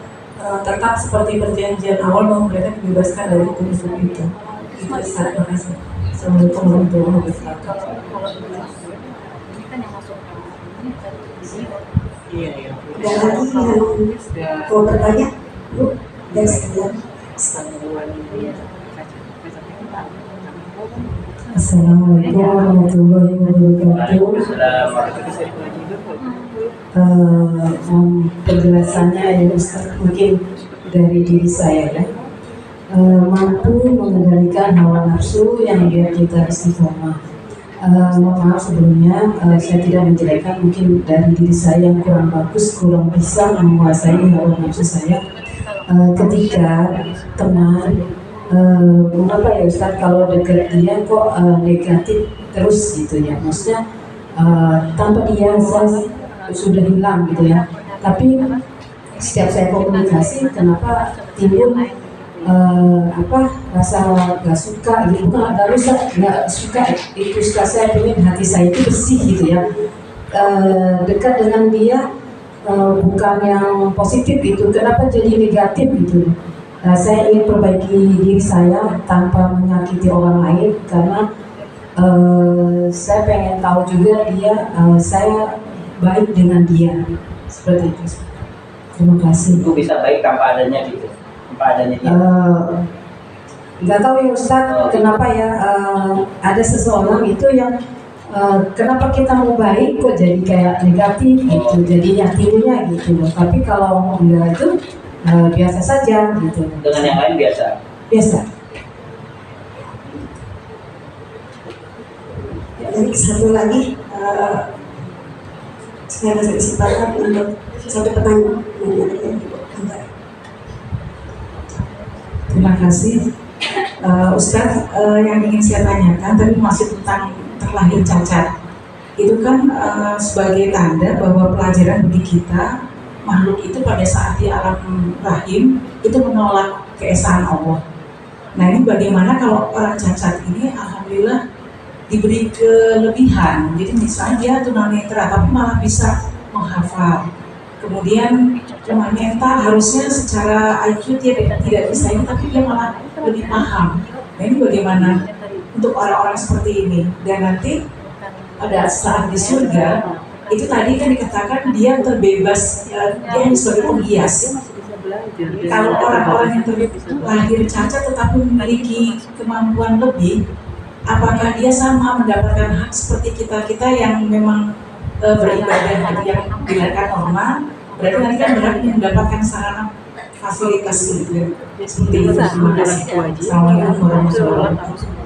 tetap seperti perjanjian awal bahwa mereka dibebaskan dari hukum-hukum itu? Itu Ustaz, terima kasih. Assalamualaikum warahmatullahi wabarakatuh. Ada lagi yang mau bertanya? Bu, dan sekalian. Assalamualaikum warahmatullahi wabarakatuh. Penjelasannya ya Ustaz, mungkin dari diri saya ya, mampu mengendalikan hawa nafsu yang biar kita istiqomah. Mohon maaf sebelumnya, saya tidak menjelekkan mungkin dari diri saya yang kurang bagus, kurang bisa menguasai hawa nafsu saya. Ketika teman, mengapa ya Ustaz kalau dekat dia kok negatif terus gitu ya, maksudnya tanpa dia saya sudah hilang gitu ya, tapi setiap saya komunikasi kenapa timbul rasa gak suka gitu, bukan gak rusak, gak suka, itu suka saya pengen hati saya itu bersih gitu ya, dekat dengan dia bukan yang positif gitu, kenapa jadi negatif gitu. Saya ingin perbaiki diri saya tanpa menyakiti orang lain, karena saya pengen tahu juga dia, saya baik dengan dia, seperti itu. Terima kasih. itu bisa baik tanpa adanya gitu, tanpa adanya dia. Nggak tahu ya Ustadz, kenapa ya ada seseorang itu yang kenapa kita mau baik kok jadi kayak negatif gitu, jadinya timbulnya gitu loh. Tapi kalau enggak itu biasa saja gitu. Dengan yang lain biasa. Biasa. Dan satu lagi, saya kasih kesempatan untuk satu pertanyaan. Terima kasih. Ustadz, yang ingin saya tanyakan tadi masih tentang terlahir cacat. Itu kan sebagai tanda bahwa pelajaran bagi kita, makhluk itu pada saat di alam rahim itu menolak keesaan Allah. Nah ini bagaimana kalau orang cacat ini alhamdulillah diberi kelebihan, jadi misalnya dia tunanetra tapi malah bisa menghafal, kemudian tunanetra harusnya secara IQ dia tidak bisa ini tapi dia malah lebih paham. Nah ini bagaimana untuk orang-orang seperti ini, dan nanti pada saat di surga itu tadi kan dikatakan dia terbebas, dia sebagai penghias. Kalau orang-orang yang terlahir cacat tetapi memiliki kemampuan lebih, apakah dia sama mendapatkan hak seperti kita yang memang beribadah yang dilakukan normal? Berarti nanti kan berarti mendapatkan sarana fasilitas gitu. Seperti itu. Terima kasih. Assalamualaikum warahmatullahi wabarakatuh.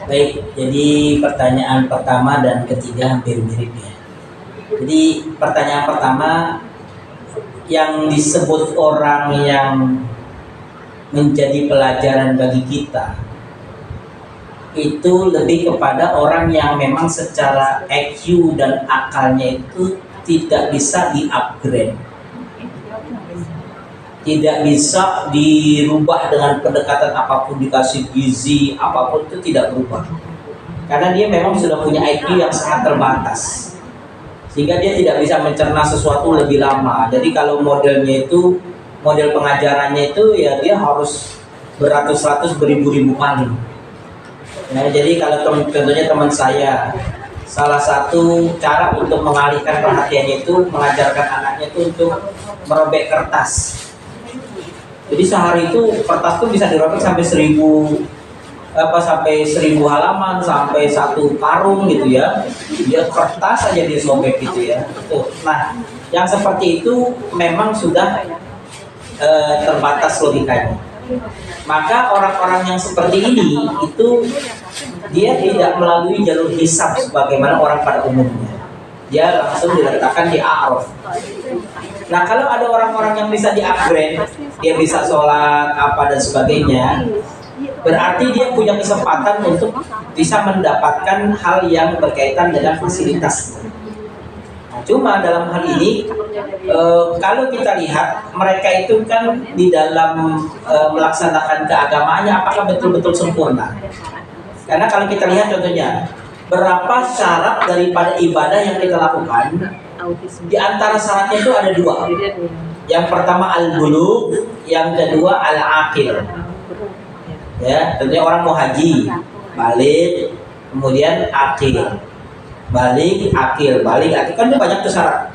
Baik, jadi pertanyaan pertama dan ketiga hampir mirip ya. Jadi pertanyaan pertama, yang disebut orang yang menjadi pelajaran bagi kita itu lebih kepada orang yang memang secara IQ dan akalnya itu tidak bisa di-upgrade. tidak bisa dirubah dengan pendekatan apapun, dikasih gizi apapun itu tidak berubah. Karena dia memang sudah punya IQ yang sangat terbatas, sehingga dia tidak bisa mencerna sesuatu lebih lama. Jadi kalau modelnya itu, model pengajarannya itu ya dia harus beratus-ratus, beribu-ribu kali. Nah, jadi kalau contohnya teman saya, salah satu cara untuk mengalihkan perhatiannya itu mengajarkan anaknya itu untuk merobek kertas. Jadi sehari itu kertas tuh bisa dirobek sampai 1000 halaman, sampai 1 karung gitu ya. Dia kertas aja dia sobek gitu ya. Tuh. Nah, yang seperti itu memang sudah terbatas logikanya. Maka orang-orang yang seperti ini itu dia tidak melalui jalur hisab sebagaimana orang pada umumnya. Dia langsung diletakkan di a'raf. Nah, kalau ada orang-orang yang bisa di-upgrade, dia bisa sholat apa dan sebagainya, berarti dia punya kesempatan untuk bisa mendapatkan hal yang berkaitan dengan fasilitas. Nah, cuma dalam hal ini kalau kita lihat mereka itu kan di dalam melaksanakan keagamaannya apakah betul-betul sempurna? Karena kalau kita lihat contohnya, berapa syarat daripada ibadah yang kita lakukan? Di antara syaratnya itu ada 2. Yang pertama al-bulugh, yang kedua al-aqil. Ya, tentunya orang mau haji, balik, kemudian aqil. Balik, aqil kan itu banyak tuh syarat.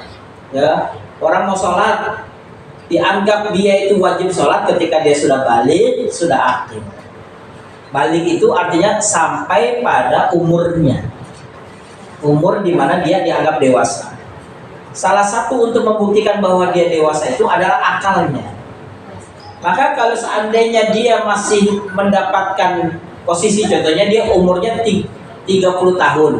Ya, orang mau sholat, dianggap dia itu wajib sholat ketika dia sudah balik, sudah aqil. Balik itu artinya sampai pada umurnya, umur di mana dia dianggap dewasa. Salah satu untuk membuktikan bahwa dia dewasa itu adalah akalnya. Maka kalau seandainya dia masih mendapatkan posisi, contohnya dia umurnya 30 tahun,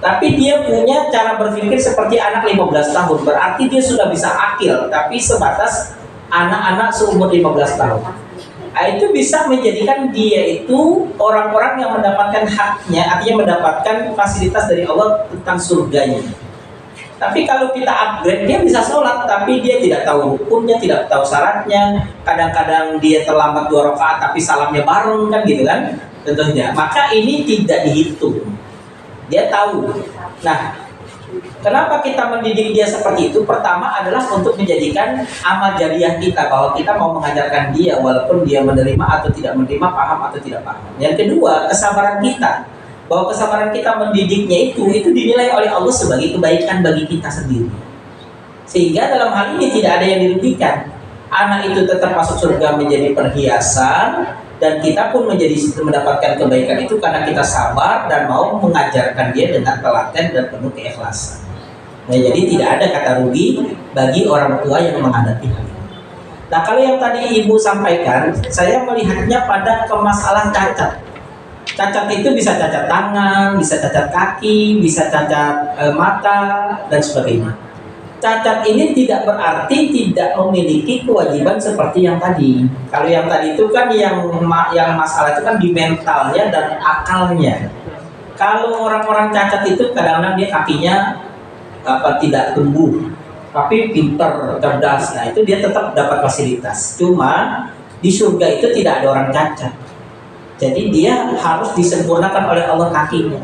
tapi dia punya cara berpikir seperti anak 15 tahun, berarti dia sudah bisa akil, tapi sebatas anak-anak seumur 15 tahun. Nah, itu bisa menjadikan dia itu orang-orang yang mendapatkan haknya, artinya mendapatkan fasilitas dari Allah tentang surganya. Tapi kalau kita upgrade, dia bisa sholat, tapi dia tidak tahu hukumnya, tidak tahu syaratnya. Kadang-kadang dia terlambat 2 rakaat, tapi salamnya bareng kan gitu kan, tentunya. Maka ini tidak dihitung. Dia tahu. Nah, kenapa kita mendidik dia seperti itu? Pertama adalah untuk menjadikan amal jariah kita, bahwa kita mau mengajarkan dia walaupun dia menerima atau tidak menerima, paham atau tidak paham. Yang kedua, kesabaran kita, bahwa kesabaran kita mendidiknya itu dinilai oleh Allah sebagai kebaikan bagi kita sendiri. Sehingga dalam hal ini tidak ada yang dirugikan. Anak itu tetap masuk surga menjadi perhiasan, dan kita pun mendapatkan kebaikan itu karena kita sabar dan mau mengajarkan dia dengan telaten dan penuh keikhlasan. Nah, jadi tidak ada kata rugi bagi orang tua yang menghadapi hal ini. Nah, kalau yang tadi Ibu sampaikan, saya melihatnya pada masalah cacat. Cacat itu bisa cacat tangan, bisa cacat kaki, bisa cacat mata, dan sebagainya. Cacat ini tidak berarti tidak memiliki kewajiban seperti yang tadi. Kalau yang tadi itu kan yang masalah itu kan di mentalnya dan akalnya. Kalau orang-orang cacat itu kadang-kadang dia kakinya tidak tumbuh, tapi pintar, cerdas. Nah, itu dia tetap dapat fasilitas. Cuma di surga itu tidak ada orang cacat. Jadi dia harus disempurnakan oleh Allah kakinya.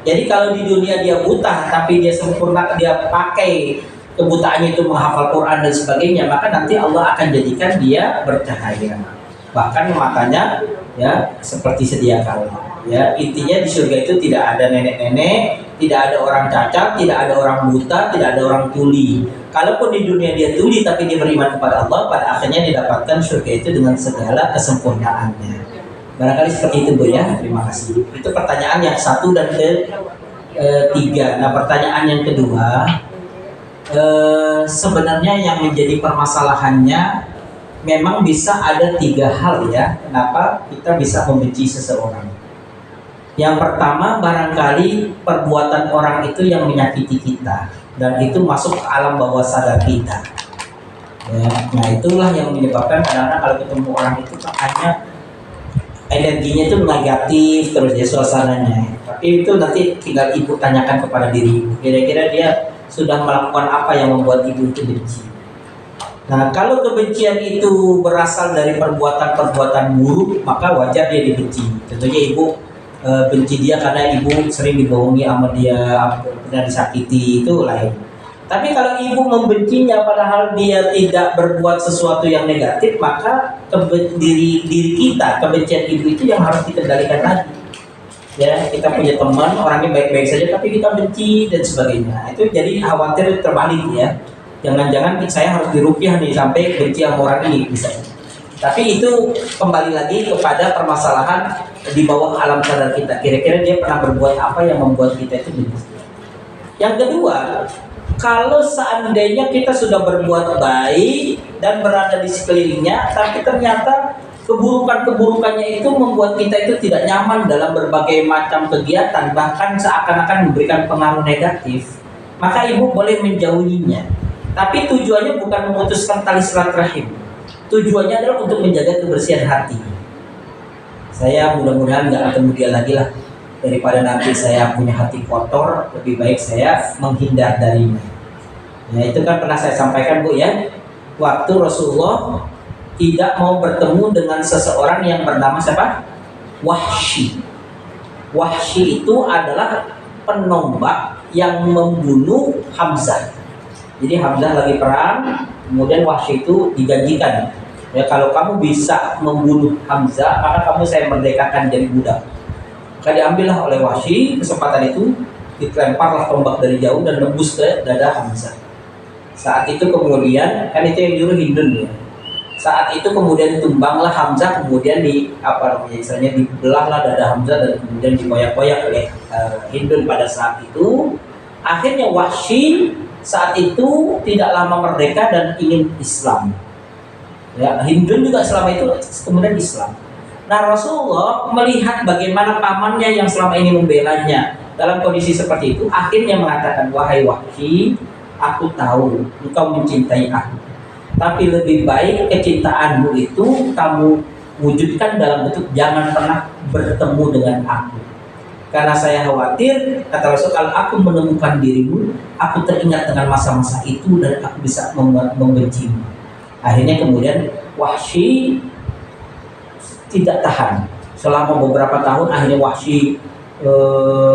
Jadi kalau di dunia dia buta, tapi dia sempurna, dia pakai kebutaannya itu menghafal Quran dan sebagainya, maka nanti Allah akan jadikan dia bercahaya. Bahkan matanya ya seperti sedia kala. Ya, intinya di surga itu tidak ada nenek-nenek, tidak ada orang cacat, tidak ada orang buta, tidak ada orang tuli. Kalaupun di dunia dia tuli tapi dia beriman kepada Allah, pada akhirnya didapatkan surga itu dengan segala kesempurnaannya. Barangkali seperti itu Bu ya, terima kasih. Itu pertanyaan yang 1 dan ketiga. Nah, pertanyaan yang kedua, sebenarnya yang menjadi permasalahannya memang bisa ada 3 hal ya, kenapa kita bisa membenci seseorang. Yang pertama, barangkali perbuatan orang itu yang menyakiti kita, dan itu masuk ke alam bawah sadar kita. Ya, nah itulah yang menyebabkan kadang-kadang kalau ketemu orang itu hanya energinya itu negatif terus ya suasananya. Tapi itu nanti tinggal Ibu tanyakan kepada diri Ibu. Kira-kira dia sudah melakukan apa yang membuat Ibu itu benci. Nah, kalau kebencian itu berasal dari perbuatan-perbuatan buruk, maka wajar dia dibenci. Tentunya ibu benci dia karena ibu sering dibohongi sama dia, pernah disakiti, itu lain. Tapi kalau ibu membencinya padahal dia tidak berbuat sesuatu yang negatif, maka diri kita, kebencian ibu itu yang harus dikendalikan lagi. Ya, kita punya teman orangnya baik-baik saja tapi kita benci dan sebagainya. Itu jadi khawatir terbalik ya. Jangan-jangan saya harus dirupiah nih sampai benci sama orang ini bisa. Tapi itu kembali lagi kepada permasalahan di bawah alam sadar kita. Kira-kira dia pernah berbuat apa yang membuat kita itu benci. Yang kedua, kalau seandainya kita sudah berbuat baik dan berada di sekelilingnya, tapi ternyata keburukan-keburukannya itu membuat kita itu tidak nyaman dalam berbagai macam kegiatan, bahkan seakan-akan memberikan pengaruh negatif, maka ibu boleh menjauhinya. Tapi tujuannya bukan memutuskan tali silaturahim. Tujuannya adalah untuk menjaga kebersihan hati. Saya mudah-mudahan nggak ketemu dia lagi lah. Daripada nanti saya punya hati kotor, lebih baik saya menghindar darinya. Ya, itu kan pernah saya sampaikan Bu ya. Waktu Rasulullah tidak mau bertemu dengan seseorang yang bernama siapa? Wahsy. Wahsy itu adalah penombak yang membunuh Hamzah. Jadi Hamzah lagi perang, kemudian Wahsy itu dijanjikan, ya kalau kamu bisa membunuh Hamzah, maka kamu saya merdekakan jadi budak. Maka diambillah oleh Wahsy kesempatan itu, dilemparlah tombak dari jauh dan nembus ke dada Hamzah. Saat itu kemudian, kan itu yang nyuruh Hindun ya. Saat itu kemudian tumbanglah Hamzah, kemudian istilahnya dibelahlah dada Hamzah dan kemudian dikoyak-koyak oleh Hindun pada saat itu. Akhirnya Wahsy saat itu tidak lama merdeka dan ingin Islam. Ya, Hindun juga selama itu kemudian Islam. Nah, Rasulullah melihat bagaimana pamannya yang selama ini membelanya dalam kondisi seperti itu, akhirnya mengatakan, wahai Wahsy, aku tahu engkau mencintai aku, tapi lebih baik kecintaanmu itu kamu wujudkan dalam bentuk jangan pernah bertemu dengan aku. Karena saya khawatir, kata Rasul, kalau aku menemukan dirimu, aku teringat dengan masa-masa itu dan aku bisa membencimu. Akhirnya kemudian Wahsy tidak tahan. Selama beberapa tahun akhirnya Wahsy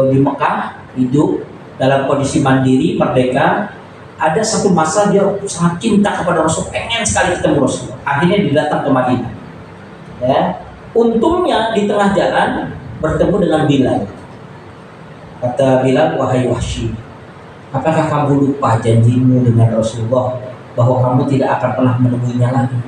di Mekah hidup dalam kondisi mandiri, merdeka. Ada satu masa dia sangat cinta kepada Rasul, pengen sekali ketemu Rasul. Akhirnya dia datang ke Madinah. Ya. Untungnya di tengah jalan bertemu dengan Bilal. Kata Bilal, wahai Wahsy, apakah kamu lupa janjimu dengan Rasulullah bahwa kamu tidak akan pernah menemuinya lagi?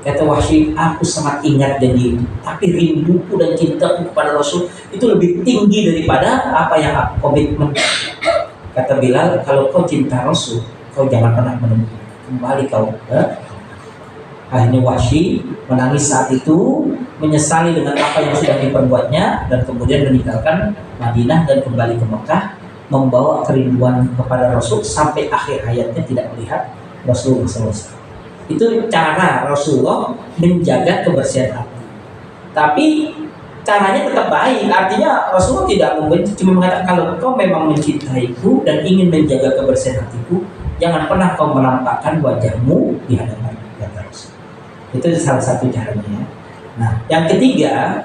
Kata Wahsy, aku sangat ingat janji itu, tapi rinduku dan cintaku kepada Rasul itu lebih tinggi daripada apa yang aku komitmen. Kata Bilal, kalau kau cinta Rasul, kau jangan pernah menemui, kembali kau. Akhirnya Wahsy menangis saat itu, menyesali dengan apa yang sudah diperbuatnya, dan kemudian meninggalkan Madinah dan kembali ke Mekah, membawa kerinduan kepada Rasul sampai akhir hayatnya tidak melihat Rasulullah SAW. Itu cara Rasulullah menjaga kebersihan hati. Tapi caranya tetap baik, artinya Rasulullah tidak membenci, cuma mengatakan kalau kau memang mencintaiku dan ingin menjaga kebersihan hatiku, jangan pernah kau menampakkan wajahmu di hadapan Rasul. Itu salah satu caranya. Nah, yang ketiga,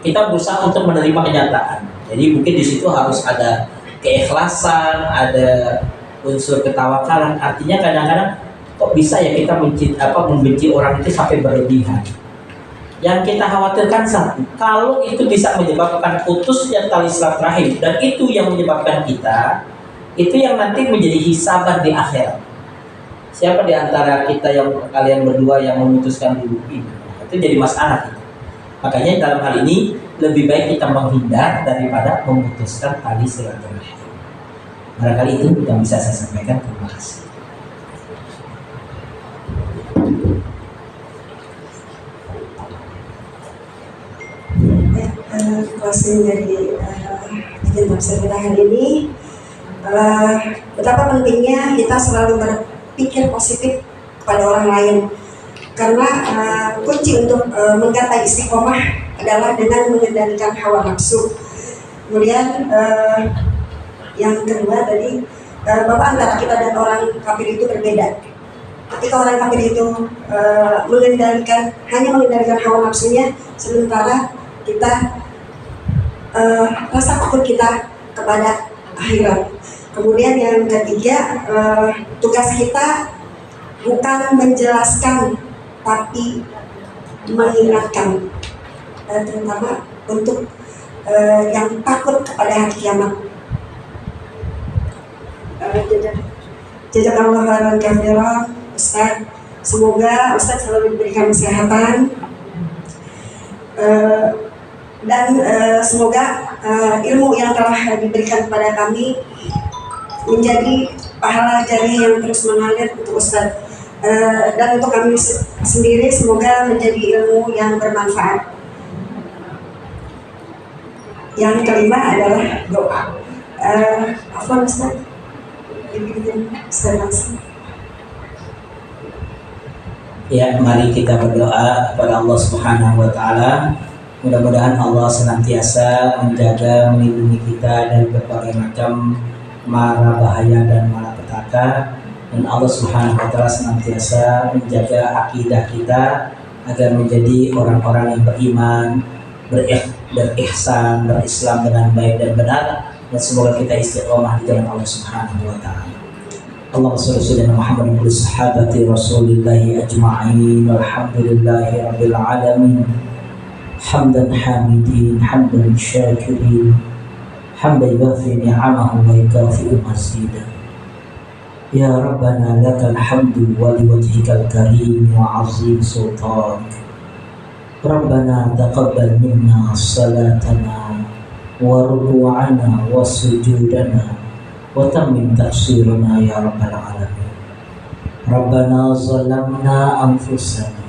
kita berusaha untuk menerima kenyataan. Jadi mungkin di situ harus ada keikhlasan, ada unsur ketawakalan. Artinya kadang-kadang kok bisa ya kita membenci orang itu sampai berlebihan. Yang kita khawatirkan satu, kalau itu bisa menyebabkan putusnya tali silaturahim dan itu yang menyebabkan kita, itu yang nanti menjadi hisaban di akhirat. Siapa di antara kita yang kalian berdua yang memutuskan dulu ini? Itu jadi masalah. Makanya dalam hal ini lebih baik kita menghindar daripada memutuskan tali silaturahim. Barangkali itu yang bisa saya sampaikan. Terima kasih. Closing dari agenda kita hari ini, betapa pentingnya kita selalu berpikir positif kepada orang lain, karena kunci untuk menggapai istiqomah adalah dengan mengendalikan hawa nafsu. Kemudian yang kedua tadi, bahwa antara kita dan orang kafir itu berbeda. ketika orang kafir itu hanya mengendalikan hawa nafsunya, sementara kita rasa takut kita kepada akhirat. Kemudian yang ketiga, tugas kita bukan menjelaskan tapi mengingatkan, terutama untuk yang takut kepada hari kiamat. Jazakallahu khairan katsiran Ustaz. Semoga Ustaz selalu diberikan kesehatan dan semoga ilmu yang telah diberikan kepada kami menjadi pahala jari yang terus mengalir untuk Ustaz, dan untuk kami sendiri semoga menjadi ilmu yang bermanfaat. Yang kelima adalah doa. Afwan Ustaz, Ya, mari kita berdoa kepada Allah Subhanahu wa taala. Mudah-mudahan Allah senantiasa menjaga, melindungi kita dari berbagai macam mara bahaya dan malapetaka, dan Allah Subhanahu wa taala senantiasa menjaga akidah kita agar menjadi orang-orang yang beriman, berihsan, berislam dengan baik dan benar, dan semoga kita istiqomah di jalan Allah Subhanahu wa taala. Allahumma shalli ala Muhammad wa sahabati Rasulillahi ajma'in, walhamdulillahi rabbil alamin. Hamdan hamidin, hamdan syakirin, hamdan yuwafi ni'amahu wa yukafi'u mazidah. Ya Rabbana lakal hamdu wa liwajhikal karim wa azim sultanik. Rabbana taqabbal minna salatana wa ruku'ana wa sujudana wa tammim tafsiruna ya rabbal alamin. Rabbana zalamna anfusana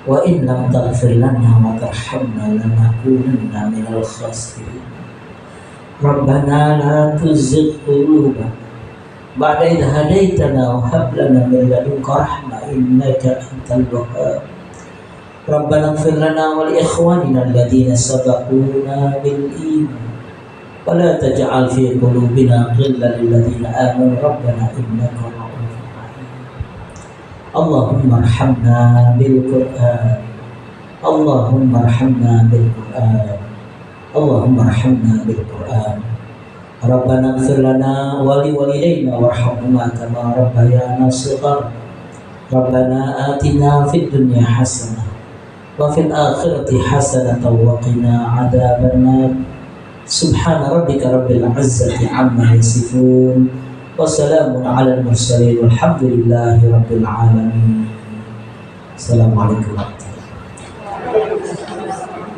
wa in lam taghfir lana wa tarhamna lanakunanna minal khasirin. Rabbana la tuzigh qulubana ba'da idh hadaitana wa hab lana min ladunka rahmah innaka antal wahhab. Rabbana ighfir lana wa li ikhwanina alladhina sabaquna bil iman wa la taj'al fi qulubina ghillan lil ladzina amanu rabbana innaka ra'ufur rahim. Allahumma arhamna bil Qur'an, Allahumma arhamna bil Qur'an, Allahumma arhamna bil Qur'an. Rabbana ighfir lana wa li walidayna warhamhuma kama rabbayana shighara. Rabbana atina fid dunya hasanah wa fil akhirati hasanatan wa qina adzabannar. Subhana rabbika rabbil izzati amma yasifun wa salamun alal mursalin walhamdulillahi rabbil alamin. Assalamualaikum warahmatullahi wabarakatuh.